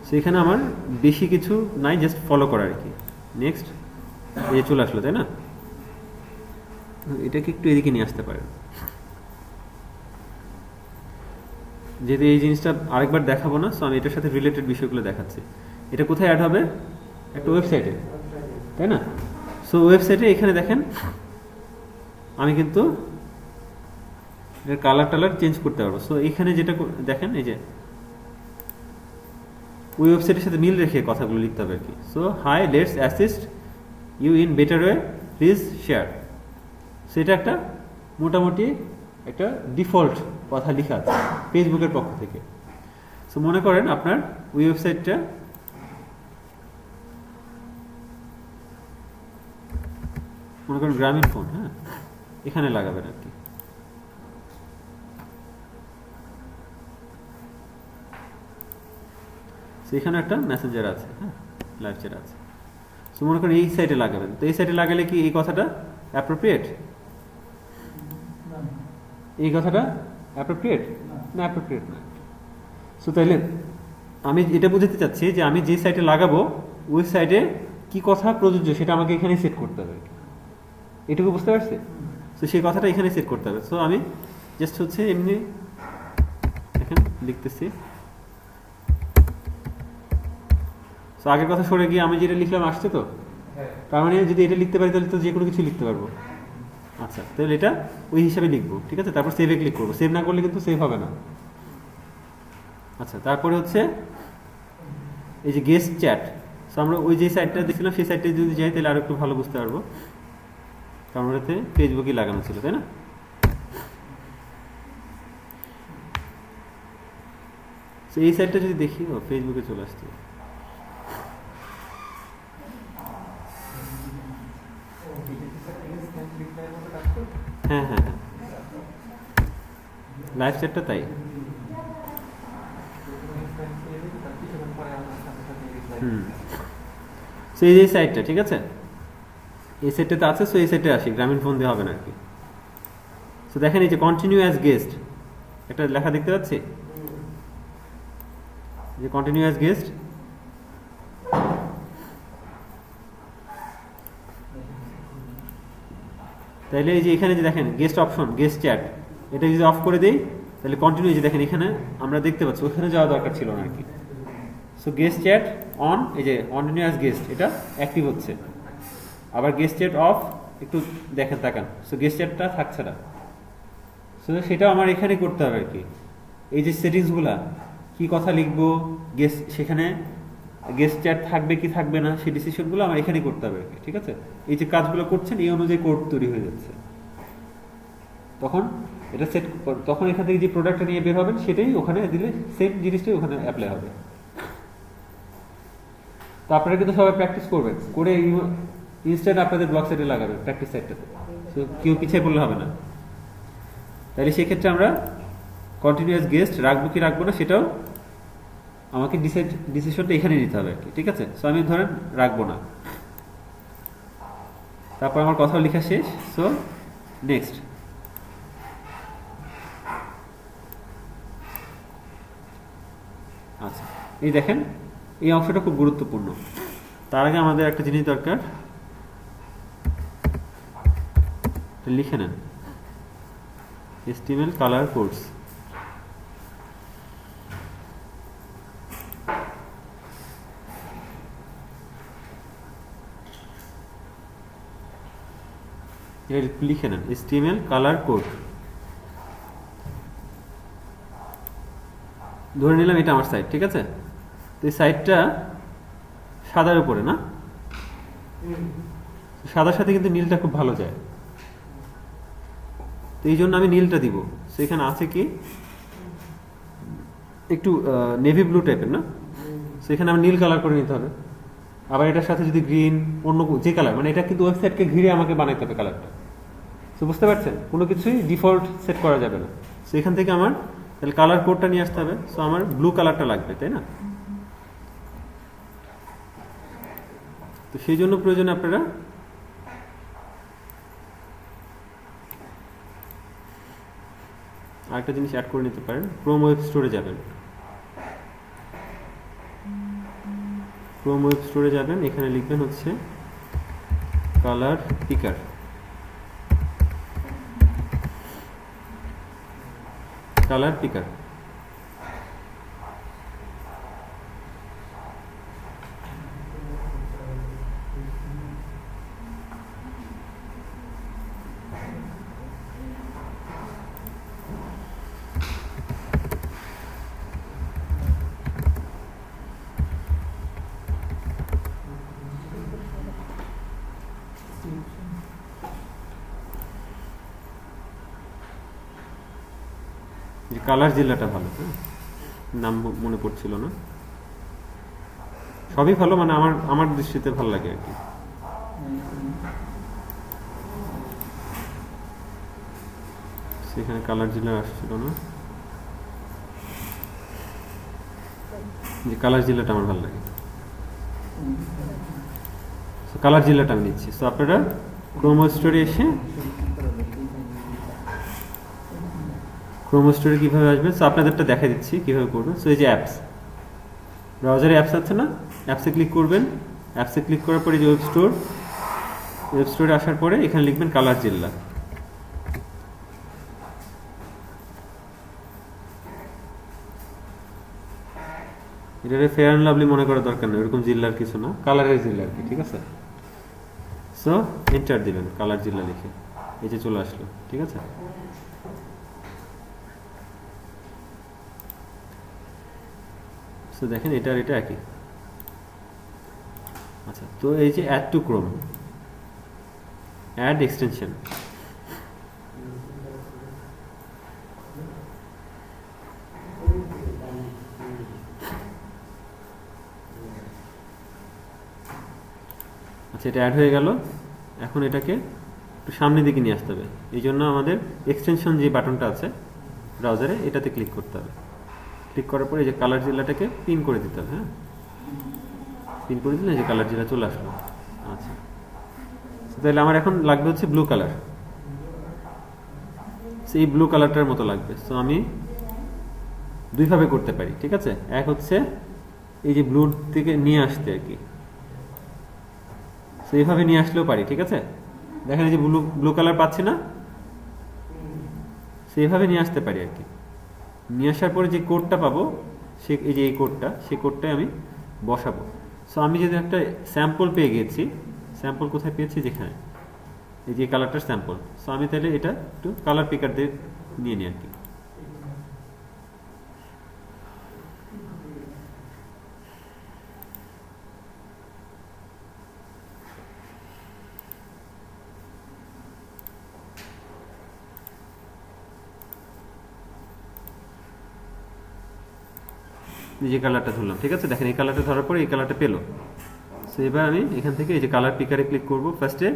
সো এখানে আমার বেশি কিছু নাই, জাস্ট ফলো করা আর কি। নেক্সট, এই চলে আসলো, তাই না? এটাকে একটু এদিকে নিয়ে আসতে পারেন, যেহেতু এই জিনিসটা আরেকবার দেখাবো না, সো আমি এটার সাথে রিলেটেড বিষয়গুলো দেখাচ্ছি। এটা কোথায় অ্যাড হবে? একটা ওয়েবসাইটে, তাই না? সো ওয়েবসাইটে এখানে দেখেন আমি কিন্তু এর কালার টালার চেঞ্জ করতে পারবো। সো এখানে যেটা দেখেন, এই যে ওই ওয়েবসাইটের সাথে মিল রেখে কথাগুলো লিখতে হবে আর কি। So hi, let's assist you in better way, please share. সেটা একটা মোটামুটি একটা ডিফল্ট কথা লেখা আছে ফেসবুকের পক্ষ থেকে। সো মনে করেন আপনার ওই ওয়েবসাইটটা মনে করেন গ্রামীণ ফোন, হ্যাঁ, এখানে লাগাবেন আর কি। এখানে একটা মেসেঞ্জার আছে, হ্যাঁ, লাইভ চ্যাট আছে। সো মনে করেন এই সাইটে লাগাবেন, তো এই সাইটে লাগালে কি এই কথাটা অ্যাপ্রোপ্রিয়েট? এই কথাটা অ্যাপ্রোপ্রিয়েট না? অ্যাপ্রোপ্রিয়েট না। সো তাহলে আমি এটা বুঝতে চাচ্ছি যে আমি যে সাইটে লাগাবো ওই সাইটে কি কথা প্রযোজ্য সেটা আমাকে এখানে সেট করতে হবে, এটুকু বুঝতে পারছি? সো সেই কথাটা এখানে সেট করতে হবে। সো আমি জাস্ট হচ্ছে এমনি এখানে লিখতেছি। সো আগের কথা সরে গিয়ে আমি যেটা লিখলাম আসছে তো, তার মানে যদি এটা লিখতে পারি তাহলে তো যে কোনো কিছু লিখতে পারবো। আচ্ছা, তাহলে এটা ওই হিসাবে লিখবো, ঠিক আছে? তারপর সেভে ক্লিক করবো। সেভ না করলে কিন্তু সেভ হবে না। আচ্ছা, তারপরে হচ্ছে এই যে গেস্ট চ্যাট। সো আমরা ওই যে সাইটটা দেখছিলাম সেই সাইটটা যদি যাই তাহলে আরো একটু ভালো বুঝতে পারবো, কারণ ওটাতে ফেসবুকই লাগানো ছিল, তাই না? সো এই সাইটটা যদি দেখি, ও ফেসবুকে চলে আসছে। হ্যাঁ হ্যাঁ হ্যাঁ, লাইভ চ্যাটটা তাই। সো এই যে সাইটটা, ঠিক আছে, এই সেটটাতে আছে। সো এই সেটে আসি, গ্রামীণ ফোন দিয়ে হবে না আর কি। সো দেখেন এই যে কন্টিনিউ অ্যাজ গেস্ট একটা লেখা দেখতে পাচ্ছি, যে কন্টিনিউ অ্যাজ গেস্ট। তাহলে এই যে এখানে যে দেখেন গেস্ট অপশন, গেস্ট চ্যাট, এটা যদি অফ করে দেই তাহলে কন্টিনিউ, যে দেখেন এখানে আমরা দেখতে পাচ্ছি, ওখানে যাওয়া দরকার ছিল না আর কি। সো গেস্ট চ্যাট অন, এই যে কন্টিনিউ অ্যাজ গেস্ট এটা অ্যাক্টিভ হচ্ছে। আবার গেস্ট চ্যাট অফ, একটু দেখেন তাকান, সো গেস্ট চ্যাটটা থাকছে না। সো সেটাও আমার এখানে করতে হবে আর কি। এই যে সেটিংসগুলা, কি কথা লিখবো, গেস্ট সেখানে গেস্ট চ্যাট থাকবে কি থাকবে না, সেই ডিসিশনগুলো আমার এখানেই করতে হবে আর কি, ঠিক আছে। এই যে কাজগুলো করছেন এই অনুযায়ী কোড তৈরি হয়ে যাচ্ছে। তখন এটা সেট, তখন এখান থেকে যে প্রোডাক্টটা নিয়ে বের হবেন সেটাই ওখানে দিলে সেম জিনিসটাই ওখানে অ্যাপ্লাই হবে। তো আপনারা কিন্তু সবাই প্র্যাকটিস করবেন, করে ইনস্ট্যান্ট আপনাদের ব্লগ সাইটে লাগাবেন, প্র্যাকটিস সাইটটাতে। তো কেউ পিছিয়ে পড়লে হবে না। তাহলে সেক্ষেত্রে আমরা কন্টিনিউয়াস গেস্ট রাখবো কি রাখবো না সেটাও আমাকে ডিসিশনটা এখানে নিতে হবে আর কি, ঠিক আছে। সো আমি ধরেন রাখবো না, তারপর আমার কথা লেখা শেষ। সো নেক্সট, আচ্ছা এই দেখেন এই অংশটা খুব গুরুত্বপূর্ণ। তার আগে আমাদের একটা জিনিস দরকার, লিখে নেন HTML কালার কোডস। লিখে নেন HTML কালার কোড। ধরে নিলাম এটা আমার সাইট, ঠিক আছে। তো এই সাইটটা সাদার উপরে না, সাদার সাথে কিন্তু নীলটা খুব ভালো যায়, তো এই জন্য আমি নীলটা দিব। সেখানে আছে কি একটু নেভি ব্লু টাইপের না, সেখানে আমার নীল কালার করে নিতে হবে। আবার এটার সাথে যদি গ্রিন, অন্য যে কালার, মানে এটা কিন্তু ওয়েবসাইটকে ঘিরে আমাকে বানাইতে হবে কালারটা। তো বুঝতে পারছেন, কোনো কিছুই ডিফল্ট সেট করা যাবে না। সো এখান থেকে আমার তাহলে কালার কোডটা নিয়ে আসতে হবে। সো আমার ব্লু কালারটা লাগবে, তাই না। তো সেই জন্য প্রয়োজনে আপনারা আরেকটা জিনিস অ্যাড করে নিতে পারেন। ক্রোম ওয়েব স্টোরে যাবেন, ক্রোম ওয়েব স্টোরে যাবেন, এখানে লিখবেন হচ্ছে colour picker. Colour picker colour জেলাটা ভালো, নাম মনে পড়ছিল না। সবই ভালো, মানে আমার আমার দৃষ্টিতে ভালো লাগে আর কি। সেখানে কালার জেলা আসছিল না, যে কালার জেলাটা আমার ভালো লাগে। কালার জেলাটা আমি নিচ্ছি। সো আপনারা ক্রোম স্টোরে এসে, ক্রোম স্টোরে কীভাবে আসবেন, সো আপনাদেরটা দেখা দিচ্ছি কীভাবে করবেন। সো এই যে অ্যাপস, ব্রাউজারে অ্যাপস আছে না, অ্যাপসে ক্লিক করবেন। অ্যাপসে ক্লিক করার পরে যে ওয়েব স্টোর, ওয়েব স্টোরে আসার পরে এখানে লিখবেন কালার জেলা। এটা ফেয়ার অ্যান্ড লাভলি মনে করার দরকার নেই, এরকম জিল্লার কিছু না, কালারের জিল্লা আর কি, ঠিক আছে। সো এন্টার দিবেন কালার জিল্লা লিখে, এই যে চলে আসলো, ঠিক আছে। সো দেখেন এটা একই। আচ্ছা, তো এই যে add to Chrome, add extension, আচ্ছা এটা অ্যাড হয়ে গেল। এখন এটাকে একটু সামনের দিকে নিয়ে আসতে হবে, এই জন্য আমাদের এক্সটেনশন যে বাটনটা আছে ব্রাউজারে, এটাতে ক্লিক করতে হবে। ক্লিক করার পরে এই যে কালার জেলাটাকে পিন করে দিতে হবে। হ্যাঁ, স্পিন করে দিলে যে কালার যেটা চলে আসলো। আচ্ছা, তাহলে আমার এখন লাগবে হচ্ছে ব্লু কালার, সেই ব্লু কালারটার মতো লাগবে। সো আমি দুইভাবে করতে পারি, ঠিক আছে। এক হচ্ছে এই যে ব্লু থেকে নিয়ে আসতে আর কি, সো এইভাবে নিয়ে আসলেও পারি, ঠিক আছে। দেখেন এই যে ব্লু ব্লু কালার পাচ্ছি না, সেইভাবে নিয়ে আসতে পারি আর কি। নিয়ে আসার পরে যে কোডটা পাবো, সে এই যে এই কোডটা, সেই কোডটাই আমি বসাবো। সো আমি যদি একটা স্যাম্পল পেয়ে গেছি, স্যাম্পল কোথায় পেয়েছি, যেখানে এই যে কালারটার স্যাম্পল। সো আমি তাহলে এটা একটু কালার পিকার দিয়ে নিয়ে নিই আর কি। যে কালারটা ধরলাম, ঠিক আছে। দেখেন এই কালারটা ধরার পরে এই কালারটা পেলো। সো এবার আমি এখান থেকে এই যে কালার পিকারে ক্লিক করব। ফার্স্টে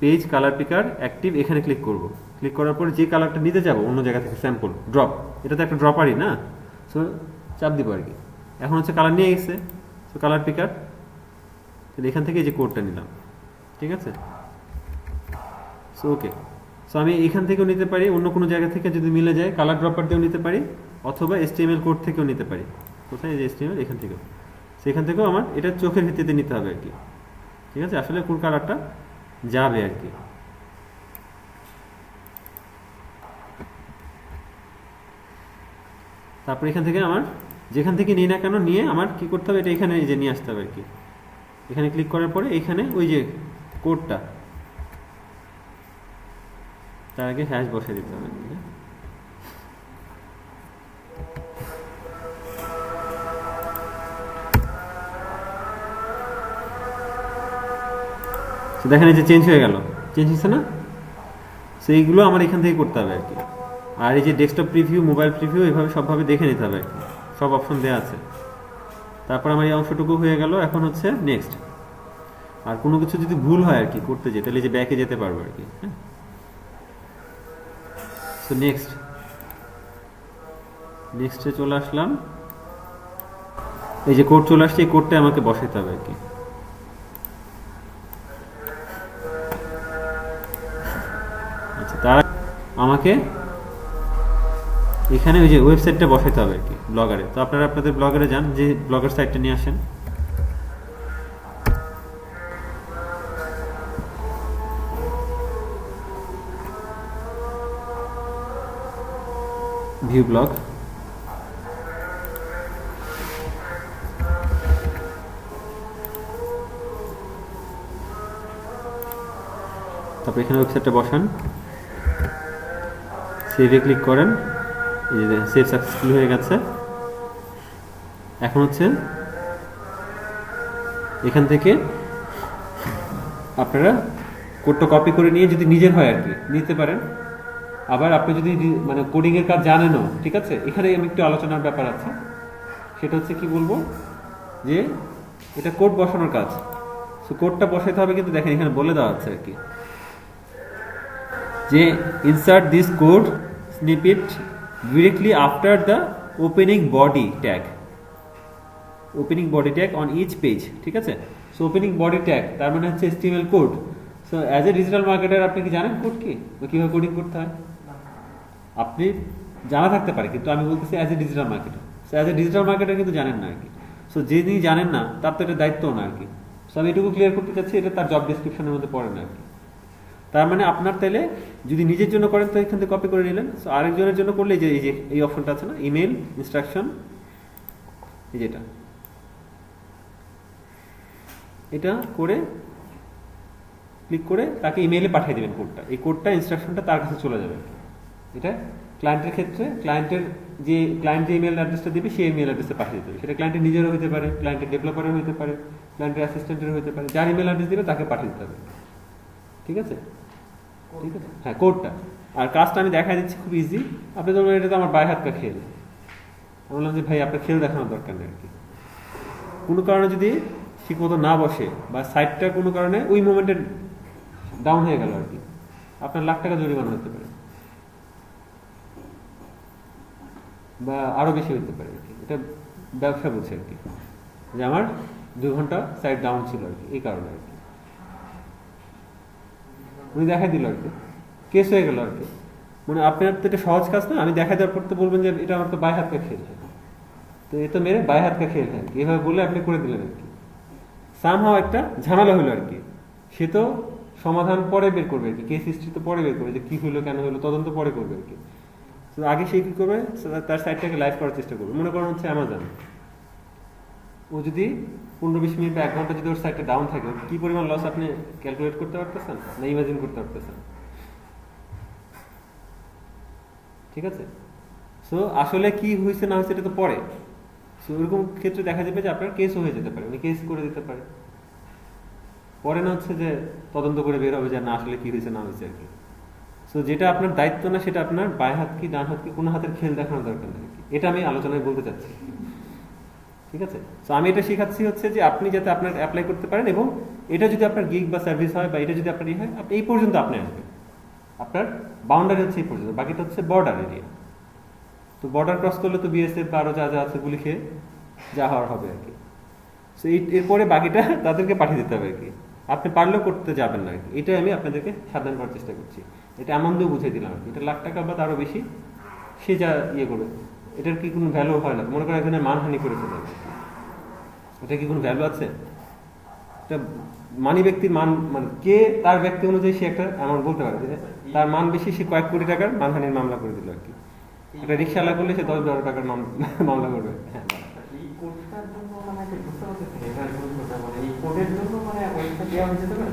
পেজ কালার পিকার অ্যাক্টিভ, এখানে ক্লিক করব। ক্লিক করার পরে যে কালারটা নিতে যাব অন্য জায়গা থেকে, স্যাম্পল ড্রপ, এটা তো একটা ড্রপারই না। সো চাপ দিব আর কি। এখন হচ্ছে কালার নিয়ে গেছে, সো কালার পিকার, তাহলে এখান থেকে এই যে কোডটা নিলাম, ঠিক আছে। সো ওকে, সো আমি এখান থেকেও নিতে পারি, অন্য কোনো জায়গা থেকে যদি মিলে যায় কালার ড্রপার দিয়েও নিতে পারি, অথবা HTML কোড থেকেও নিতে পারি। কোথায়, এই যে HTML, এখান থেকেও, সেখান থেকেও আমার এটা চোখের ভিত্তিতে নিতে হবে আর কি, ঠিক আছে। আসলে কোন কালারটা যাবে আর কি। তারপর এখান থেকে আমার যেখান থেকে নিই না কেন নিয়ে আমার কি করতে হবে, এটা এখানে এই যে নিয়ে আসতে হবে আর কি। এখানে ক্লিক করার পরে এখানে ওই যে কোডটা, তার আগে হ্যাশ বসে দিতে হবে। দেখেন এই যে চেঞ্জ হয়ে গেল, চেঞ্জ হচ্ছে না। সেইগুলো আমার এখান থেকে করতে হবে আর কি। আর এই যে ডেস্কটপ প্রিভিউ, মোবাইল প্রিভিউ, এভাবে সবভাবে দেখে নিতে হবে আর কি, সব অপশন দেওয়া আছে। তারপর আমার এই অংশটুকু হয়ে গেল। এখন হচ্ছে নেক্সট। আর কোনো কিছু যদি ভুল হয় আর কি করতে যেতে, তাহলে যে ব্যাকে যেতে পারবো আর কি। হ্যাঁ, সো নেক্সট, নেক্সটে চলে আসলাম। এই যে কোড চলে আসছে, এই কোডটা আমাকে বসাইতে হবে আর কি। আচ্ছা, তার আমাকে এখানে ওই যে ওয়েবসাইটটা বসাইতে হবে আর কি, ব্লগারে। তো আপনারা আপনাদের ব্লগারে যান, যে ব্লগার সাইটটা নিয়ে আসেন। ভিউ ব্লগ, তারপর এখানে ওয়েবসাইটটা বসান, সেভে ক্লিক করেন। এই যে সেভ সাকসেসফুল হয়ে গেছে। এখন হচ্ছে এখান থেকে আপনারা কোডটা কপি করে নিয়ে যদি নিজের হয় আর কি নিতে পারেন। আবার আপনি যদি মানে কোডিংয়ের কাজ জানেনও, ঠিক আছে। এখানে আমি একটু আলোচনার ব্যাপার আছে, সেটা হচ্ছে কি বলবো, যে এটা কোড বসানোর কাজ। সো কোডটা বসাতে হবে, কিন্তু দেখেন এখানে বলে দেওয়া আছে আর কি, যে insert this code snippet directly after the opening body tag, opening body tag on each page, ঠিক আছে। সো ওপেনিং বডি ট্যাগ তার মানে হচ্ছে HTML code. So as a digital marketer আপনি কি জানেন কোড কি, বা কীভাবে কোডিং করতে হয়? আপনি জানা থাকতে পারে, কিন্তু আমি বলতেছি as a digital marketer. So as a digital marketer কিন্তু জানেন না আর কি। সো যিনি জানেন না তার তো এটা দায়িত্বও না আর কি। সো আমি এটুকু ক্লিয়ার করতে চাচ্ছি, এটা তার জব ডিসক্রিপশনের মধ্যে পড়ে না আর কি। তার মানে আপনার তাইলে যদি নিজের জন্য করেন তো এখান থেকে কপি করে নিলেন। সো আরেকজনের জন্য করলে যে এই যে এই অপশনটা আছে না, ইমেল ইনস্ট্রাকশন, এই যেটা, এটা করে ক্লিক করে তাকে ইমেইলে পাঠিয়ে দেবেন কোডটা। এই কোডটা ইনস্ট্রাকশনটা তার কাছে চলে যাবে। এটা ক্লায়েন্টের ক্ষেত্রে ক্লায়েন্টের যে ইমেল অ্যাড্রেসটা দিবে সেই ইমেল অ্যাড্রেসে পাঠিয়ে দেবে। সেটা ক্লায়েন্টের নিজেরও হতে পারে, ক্লায়েন্টের ডেভেলপারের হতে পারে, ক্লায়েন্টের অ্যাসিস্ট্যান্টের হতে পারে। যার ইমেল অ্যাড্রেস দিবে তাকে পাঠিয়ে দিতে হবে, ঠিক আছে। ঠিক আছে, হ্যাঁ কোডটা। আর কাজটা আমি দেখা দিচ্ছি খুব ইজি। আপনি ধরুন এটা তো আমার বাই হাত পা খেল, আমি বললাম যে ভাই আপনার খেল দেখানোর দরকার নেই আর কি। কোনো কারণে যদি ঠিক মতো না বসে বা সাইটটা কোনো কারণে ওই মোমেন্টে ডাউন হয়ে গেল আর কি, আপনার লাখ টাকা জরিমানা হতে পারে, বা আরো বেশি হতে পারে আর কি। এটা ব্যবসা বলছে আর কি, যে আমার 2 ঘন্টা সাইট ডাউন ছিল আর কি, এই কারণে আর কি উনি দেখাই দিল আর কি, কেস হয়ে গেল আর কি। মানে আপনার তো এটা সহজ কাজ না, আমি দেখাই দেওয়ার পর তো বলবেন যে এটা আমার তো বাই হাত কা খেল, তো এ তো মেরে বাই হাত কা খেল আর কি, এভাবে বলে আপনি করে দিলেন আর কি। সামহাও একটা ঝামেলা হলো আর কি। সে তো সমাধান পরে বের করবে আর কি, কেস হিস্ট্রি তো পরে বের করবে যে কি হলো কেন হলো, তদন্ত পরে করবে আর কি। তো আগে সে কি করবে, তার সাইটটাকে লাইভ করার চেষ্টা করবে। মনে করেন হচ্ছে অ্যামাজন, ও যদি 15-20 মিনিট বা 1 ঘন্টা যদি ওর সাইটটা ডাউন থাকে, কি পরিমাণ লস আপনি ক্যালকুলেট করতে পারতেছেন না ইমাজিন করতে পারতেছেন? ঠিক আছে। সো আসলে কি হয়েছে না হয়েছে এটা তো পরে। সো ওরকম ক্ষেত্রে দেখা যাবে যে আপনার কেসও হয়ে যেতে পারে, উনি কেস করে দিতে পারে পরে, না হচ্ছে যে তদন্ত করে বের হবে যে না আসলে কি হয়েছে না হয়েছে আর কি। সো যেটা আপনার দায়িত্ব না সেটা আপনার বাই হাত কি ডান হাত কি কোনো হাতের খেল দেখানোর দরকার নেই, এটা আমি আলোচনায় বলতে চাচ্ছি। ঠিক আছে। সো আমি এটা শেখাচ্ছি হচ্ছে যে আপনি যাতে আপনার অ্যাপ্লাই করতে পারেন, এবং এটা যদি আপনার গিগ বা সার্ভিস হয় বা এটা যদি আপনার হয়, আপনি এই পর্যন্ত আপনি আসবেন, আপনার বাউন্ডারি হচ্ছে এই পর্যন্ত, বাকিটা হচ্ছে বর্ডার এরিয়া। তো বর্ডার ক্রস করলে তো বিএসএফ বা আরো যা যা আছে গুলি খেয়ে যা হওয়ার হবে আর কি। সো এরপরে বাকিটা তাদেরকে পাঠিয়ে দিতে হবে আর কি, আপনি পারলেও করতে যাবেন না আর কি। এটাই আমি আপনাদেরকে সাবধান করার চেষ্টা করছি। এটা এমন দিয়ে বুঝিয়ে দিলাম আর কি, এটা লাখ টাকা বা তারও বেশি সে যা ইয়ে করবে, এটার কি কোনো ভ্যালু হয় না। মনে করেন এখানে মানহানি করে ফেলে, এটা কি কোনো ভ্যালু আছে? এটা মানি ব্যক্তির মান, মানে কে তার ব্যক্তি অনুযায়ী সে একটা অ্যামাউন্ট বলতে পারে যে তার মান বেশি, সে কয়েক কোটি টাকার মানহানির মামলা করে দিল আর কি। একটা রিক্সাওয়ালা করলে সে 10-12 টাকার মামলা করবে। হ্যাঁ,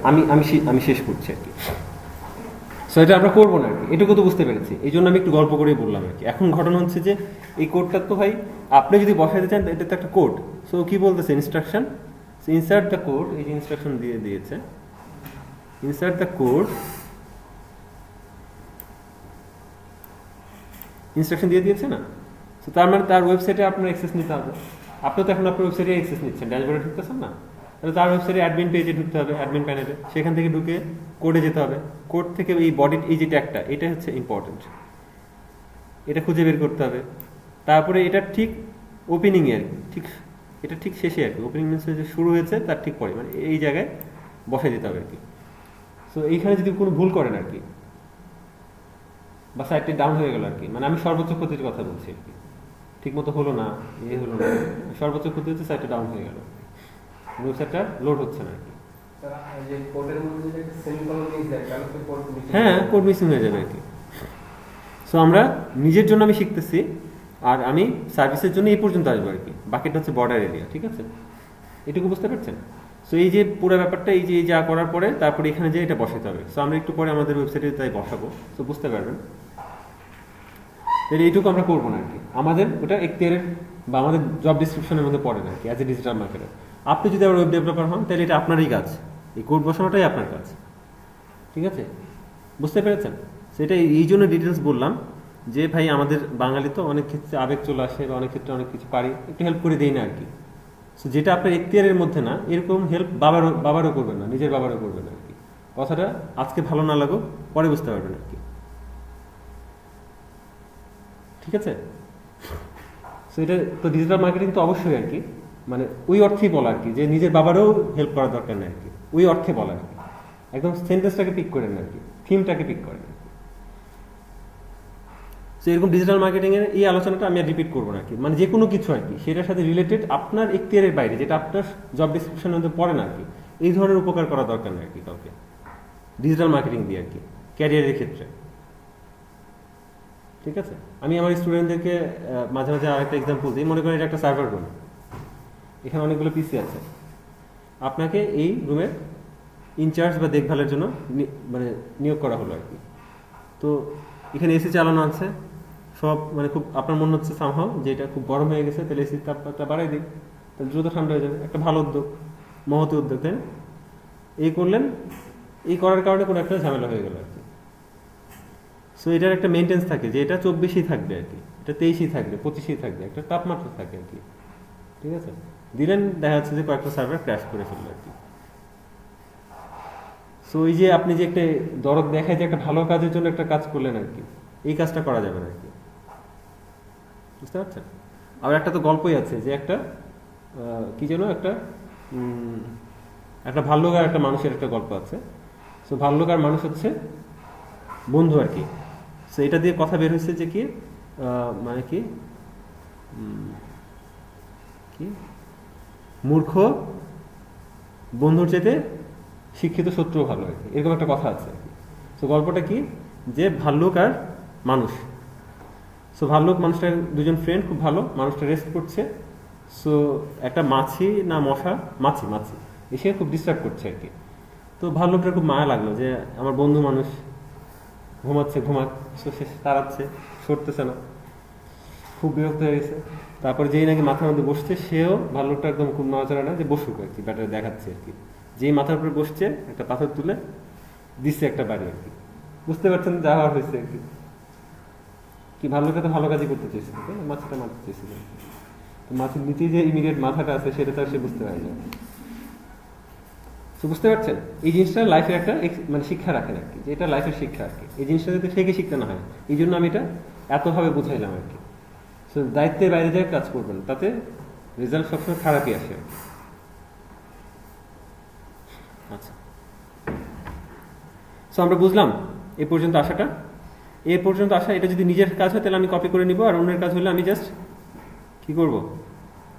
আমি আমি আমি শেষ করছি আর কি। সো এটা আমরা করবো না আর কি, এটুকু তো বুঝতে পেরেছি। এই জন্য আমি একটু গল্প করেই বললাম আর কি। এখন ঘটনা হচ্ছে যে এই কোডটা তো ভাই আপনি যদি বসাতে চান, এটা তো একটা কোড। সো কি বলতেছে, ইনস্ট্রাকশন ইনসার্ট দ্য কোড, এই যে ইনস্ট্রাকশন দিয়ে দিয়েছে, ইনসার্ট দ্য কোড, ইনস্ট্রাকশন দিয়ে দিয়েছে না। তো তার মানে তার ওয়েবসাইটে আপনার অ্যাক্সেস নিতে হবে। আপনি তো এখন আপনার ওয়েবসাইটে অ্যাক্সেস নিচ্ছেন, ড্যাশবোর্ডে ঢুকতেছেন না, তাহলে তার ওয়েবসাইটে অ্যাডমিন পেজে ঢুকতে হবে, অ্যাডমিন প্যানেলে, সেখান থেকে ঢুকে কোডে যেতে হবে। কোড থেকে এই বডি, এই যে ট্যাগটা, এটা হচ্ছে ইম্পর্টেন্ট, এটা খুঁজে বের করতে হবে। তারপরে এটা ঠিক ওপেনিংয়ে আর কি, ঠিক এটা ঠিক শেষে আর কি, ওপেনিং মিনস যে শুরু হয়েছে তার ঠিক পরে, মানে এই জায়গায় বসে দিতে হবে আর কি। সো এইখানে যদি কোনো ভুল করেন আর কি, বা সাইটটি ডাউন হয়ে গেল আর কি, মানে আমি সর্বোচ্চ ক্ষতির কথা বলছি আর কি, ঠিক মতো হলো না, হলো না, সর্বোচ্চ ক্ষতি হচ্ছে সাইটটা ডাউন হয়ে গেল, ওয়েবসাইটটা লোড হচ্ছে না আর কি। হ্যাঁ, কোড মিসিং হয়ে যাবে আর কি। সো আমরা নিজের জন্য আমি শিখতেছি, আর আমি সার্ভিসের জন্য এই পর্যন্ত আসবো আর কি, বাকিটা হচ্ছে বর্ডার এরিয়া। ঠিক আছে, এটুকু বুঝতে পারছেন? সো এই যে পুরো ব্যাপারটা, এই যে যা করার পরে তারপরে এখানে যে এটা বসাতে হবে। সো আমরা একটু পরে আমাদের ওয়েবসাইটে তাই বসাবো, সো বুঝতে পারবেন। তাহলে এইটুকু আমরা করবো না আর কি, আমাদের ওটা এখতিয়ারের বা আমাদের জব ডিসক্রিপশনের মধ্যে পড়ে না আর কি, অ্যাজ এ ডিজিটাল মার্কেটার। আপনি যদি আবার ওয়েব ডেভেলপার হন, তাহলে এটা আপনারই কাজ, এই কোড বসানোটাই আপনার কাজ। ঠিক আছে, বুঝতে পেরেছেন? সেটা এই জন্য ডিটেলস বললাম যে ভাই আমাদের বাঙালি তো অনেক ক্ষেত্রে আবেগ চলে আসে, বা অনেক ক্ষেত্রে অনেক কিছু পারি, একটু হেল্প করে দিই না আর কি। সো যেটা আপনার এখতিয়ারের মধ্যে না, এরকম হেল্প বাবারও করবেন না, নিজের বাবারও করবেন আর কি। কথাটা আজকে ভালো না লাগুক, পরে বুঝতে পারবেন আর কি। ঠিক আছে। সো এটা তো ডিজিটাল মার্কেটিং তো অবশ্যই আর কি, মানে ওই অর্থেই বলা আর কি, যে নিজের বাবারও হেল্প করার দরকার নেই আর কি, ওই অর্থে বলা আর কি। একদম সেন্টেন্সটাকে পিক করেন আর কি, থিমটাকে পিক করেন আর কি। সো এরকম ডিজিটাল মার্কেটিং এর এই আলোচনাটা আমি আর রিপিট করবো না আর কি, মানে যে কোনো কিছু আর কি সেটার সাথে রিলেটেড আপনার এখতিয়ারের বাইরে, যেটা আপনার জব ডিসক্রিপশনের মধ্যে পড়ে না আর কি, এই ধরনের উপকার করা দরকার নেই আর কি কাউকে ডিজিটাল মার্কেটিং দিয়ে আর কি, ক্যারিয়ারের ক্ষেত্রে। ঠিক আছে। আমি আমার স্টুডেন্টদেরকে মাঝে মাঝে আরেকটা এক্সাম্পল দিই। মনে করেন এটা একটা সার্ভার রুম, এখানে অনেকগুলো পিসি আছে, আপনাকে এই রুমের ইনচার্জ বা দেখভালের জন্য মানে নিয়োগ করা হলো আর কি। তো এখানে এসি চালানো আছে সব, মানে খুব আপনার মনে হচ্ছে সামহাও যে এটা খুব গরম হয়ে গেছে, তাহলে এসির তাপমাত্রা বাড়াই দিই, তাহলে দ্রুত ঠান্ডা হয়ে যাবে। একটা ভালো উদ্যোগ, মহৎ উদ্যোগ, তাই না? এই করলেন, এই করার কারণে কোনো একটা ঝামেলা হয়ে গেল আর কি। সো এটার একটা মেনটেন্স থাকে যে এটা 24ই থাকবে আর কি, এটা 23ই থাকবে, 25ই থাকবে, একটা তাপমাত্রা থাকে আর কি। ঠিক আছে, দিলেন, দেখা যাচ্ছে যে কয়েকটা সার্ভার ক্র্যাশ করে ফেললো আর কি। সো এই যে আপনি যে একটা দরদ দেখায় যে একটা ভালো কাজের জন্য একটা কাজ করলেন আর কি, এই কাজটা করা যাবে না আর কি, বুঝতে পারছেন? আবার একটা তো গল্পই আছে যে একটা কি যেন একটা একটা ভাল্লুক আর একটা মানুষের একটা গল্প আছে। সো ভাল্লুক আর মানুষ হচ্ছে বন্ধু আর কি। সো এটা দিয়ে কথা বের হয়েছে যে কি মানে কি কি মূর্খ বন্ধুর চাইতে শিক্ষিত শত্রু ভালো আর কি, এরকম একটা কথা আছে। সো গল্পটা কি, যে ভাল্লুক আর মানুষ। সো ভাল্লুক মানুষটার দুজন ফ্রেন্ড, খুব ভালো, মানুষটা রেস্ট করছে। সো একটা মাছি না মশা, মাছি মাছি এসে খুব ডিস্টার্ব করছে আর কি। তো ভাল্লুকটার খুব মায়া লাগলো যে আমার বন্ধু মানুষ ঘুমাচ্ছে, সো সে তাড়াচ্ছে, সরতেছে না, খুব বিরক্ত হয়ে গেছে। তারপরে যেই নাকি মাথার মধ্যে বসছে, সেও ভাল্লুকটা একদম খুব নড়াচড়া না, যে বসুক আর কি, ব্যাটারে দেখাচ্ছে আর কি। যেই মাথার উপরে বসছে, একটা পাথর তুলে দিচ্ছে একটা বাড়ি আর কি। বুঝতে পারছেন যা হওয়ার হয়েছে আর কি। কি ভাল্লুকটা তো ভালো কাজই করতে চেয়েছিল, মাছটা মারতে চেয়েছিল। তো মাছের নিচে যে ইমিডিয়েট মাথাটা আছে, সেটা তো আর সে বুঝতে পারে না। তো বুঝতে পারছেন, এই জিনিসটা লাইফের একটা মানে শিক্ষা রাখেন আর কি, যে এটা লাইফের শিক্ষা আর কি। এই জিনিসটা যাতে ফেকে শিখতে না হয়, এই জন্য আমি এটা এতভাবে বুঝাইলাম আর কি। সো দায়িত্বের বাইরে যায় কাজ করবেন, তাতে রেজাল্ট সবসময় খারাপই আসে আর কি। আচ্ছা, সো আমরা বুঝলাম এ পর্যন্ত আসাটা। এ পর্যন্ত আসা, এটা যদি নিজের কাজ হয় তাহলে আমি কপি করে নিব, আর অন্যের কাজ হলে আমি জাস্ট কি করব,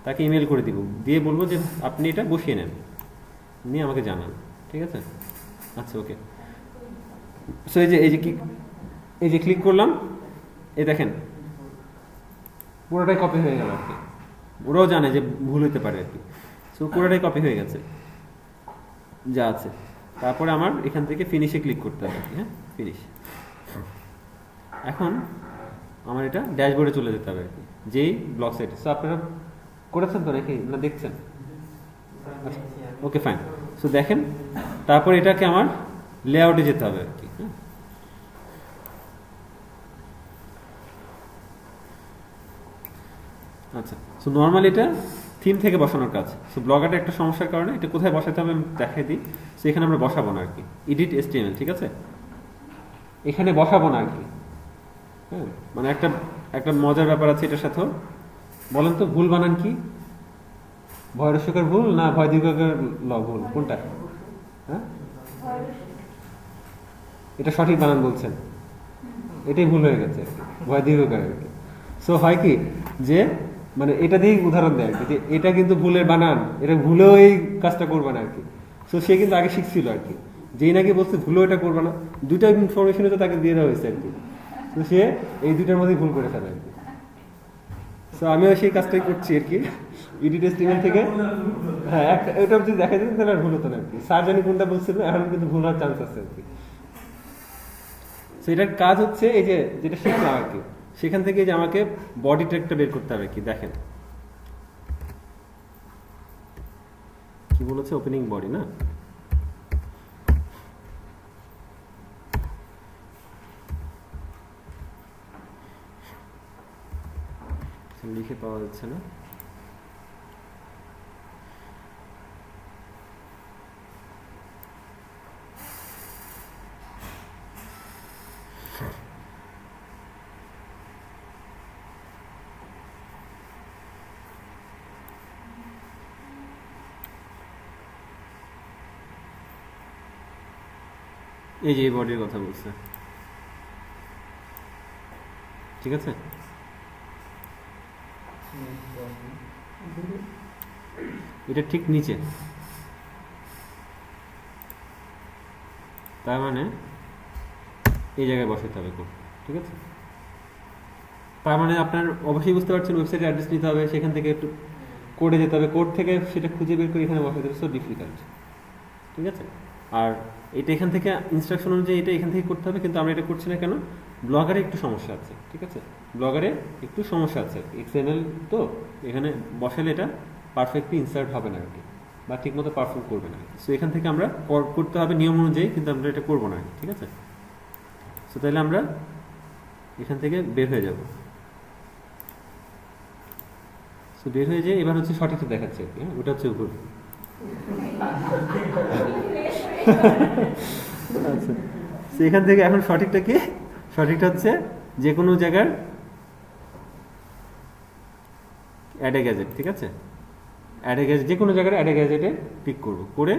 তাকে ইমেল করে দিব, দিয়ে বলবো যে আপনি এটা বসিয়ে নেন, নিয়ে আমাকে জানান, ঠিক আছে? আচ্ছা, ওকে। সো এই যে ক্লিক করলাম, এই দেখেন পুরোটাই কপি হয়ে গেল আর কি। ওরাও জানে যে ভুল হতে পারে আর কি। সো পুরোটাই কপি হয়ে গেছে যা আছে। তারপরে আমার এখান থেকে ফিনিশে ক্লিক করতে হবে, হ্যাঁ, ফিনিশ। এখন আমার এটা ড্যাশবোর্ডে চলে যেতে হবে আর কি, যেই ব্লক সাইটে। সো আপনারা করেছেন তো নাকি না দেখছেন? ওকে, ফাইন। সো দেখেন, তারপর এটাকে আমার লেআউটে যেতে হবে আর কি। আচ্ছা, সো নর্মালি এটা থিম থেকে বসানোর কাজ। সো ব্লগারটা একটা সমস্যার কারণে এটা কোথায় বসাতে হবে আমি দেখাই দিই। সো এখানে আমরা বসাবো না আর কি, এডিট HTML, ঠিক আছে? এখানে বসাবো না আর কি। হ্যাঁ, মানে একটা মজার ব্যাপার আছে এটার সাথেও। বলেন তো, ভুল বানান কি? ভয় রস্যকার ভুল না ভয় দীর্ঘকার ল ভুল, কোনটা? হ্যাঁ, এটা সঠিক বানান বলছেন, এটাই ভুল হয়ে গেছে আর কি, ভয় দীর্ঘকার আর কি। সো হয় কি, যে মানে এটা দিয়েই উদাহরণ দেয় আর কি, যে এটা কিন্তু ভুলের বানান, এটা ভুলেও এই কাজটা করবে না আর কি। সো সে কিন্তু আগে শিখছিল আর কি, যেই নাকি বলছে ভুলেও এটা করবে না, দুইটা ইনফরমেশনে তো তাকে দিয়ে দেওয়া হয়েছে আর কি। তো সে এই দুইটার মধ্যেই ভুল করে ফেলে আর কি। সো আমিও সেই কাজটাই করছি আর কি, এডিট HTML থেকে। হ্যাঁ, এটা যদি দেখা যেত তাহলে আর ভুল হতো না আর কি। স্যার জানি কোনটা বলছিল, এখন কিন্তু ভুল হওয়ার চান্স আছে আর কি। সো এটার কাজ হচ্ছে এই যে যেটা শিখলাম আর কি, সেখান থেকে যে আমাকে বডি ট্র্যাকটা বের করতে হবে কি। দেখেন কি বলেছে, ওপেনিং বডি না, লিখে পাওয়া যাচ্ছে না। এই যে বডির কথা বলছে, ঠিক আছে? এটা ঠিক নিচে, তার মানে এই জায়গায় বসাতে হবে কোড, ঠিক আছে? তার মানে আপনার অবশ্যই বুঝতে পারছেন, ওয়েবসাইটে অ্যাড্রেস নিতে হবে, সেখান থেকে একটু কোডে যেতে হবে, কোড থেকে সেটা খুঁজে বের করে এখানে বসাতে হবে। সো ডিফিকাল্ট, ঠিক আছে? আর এটা এখান থেকে ইনস্ট্রাকশন অনুযায়ী এটা এখান থেকে করতে হবে, কিন্তু আমরা এটা করছি না কেন? ব্লগারে একটু সমস্যা আছে, ঠিক আছে? ব্লগারে একটু সমস্যা আছে, XML তো এখানে বসালে এটা পারফেক্টলি ইনসার্ট হবে না আর কি, বা ঠিকমতো পারফর্ম করবে না। সো এখান থেকে আমরা করতে হবে নিয়ম অনুযায়ী, কিন্তু আমরা এটা করবো না, ঠিক আছে? সো তাহলে আমরা এখান থেকে বের হয়ে যাব। সো বের হয়ে যায়, এবার হচ্ছে সঠিকটা দেখাচ্ছে আর কি। হ্যাঁ, ওটা হচ্ছে ভুল। আচ্ছা, এখান থেকে এখন সঠিকটা কি? সঠিকটা হচ্ছে যে কোনো জায়গার অ্যাড এ গ্যাজেট, ঠিক আছে? অ্যাড এ গ্যাজেট, যে কোনো জায়গায় অ্যাড এ গ্যাজেটে ক্লিক করব, করে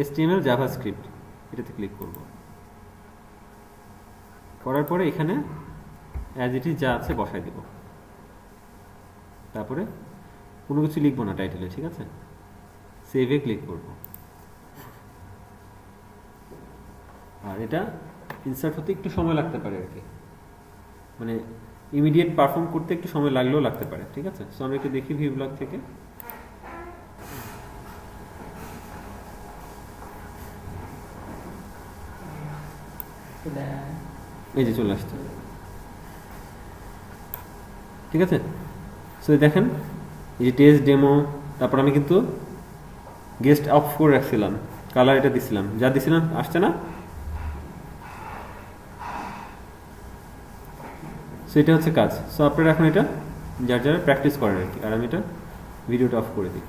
HTML জাভাস্ক্রিপ্ট এটাতে ক্লিক করব, করার পরে এখানে অ্যাজ ইট ইজ যা আছে বসাই দেব। তারপরে কোনো কিছু লিখবো না টাইটেলে, ঠিক আছে, সেভে ক্লিক করব। আর এটা ইনসার্ট হতে একটু সময় লাগতে পারে আর কি, মানে ইমিডিয়েট পারফর্ম করতে একটু সময় লাগলেও লাগতে পারে, ঠিক আছে। সো আমরা একটু দেখি ভিউ ব্লগ থেকে। এই যে চলে আসছে, ঠিক আছে। সো দেখেন এই যে টেস্ট ডেমো, তারপর আমি কিন্তু গেস্ট অফ করে রাখছিলাম, কালার এটা দিছিলাম, যা দিছিলাম আসছে না। সো এটা হচ্ছে কাজ। সো আপনারা এখন এটা যার যারা প্র্যাকটিস করেন আর কি। আর আমি এটা ভিডিওটা অফ করে দিই।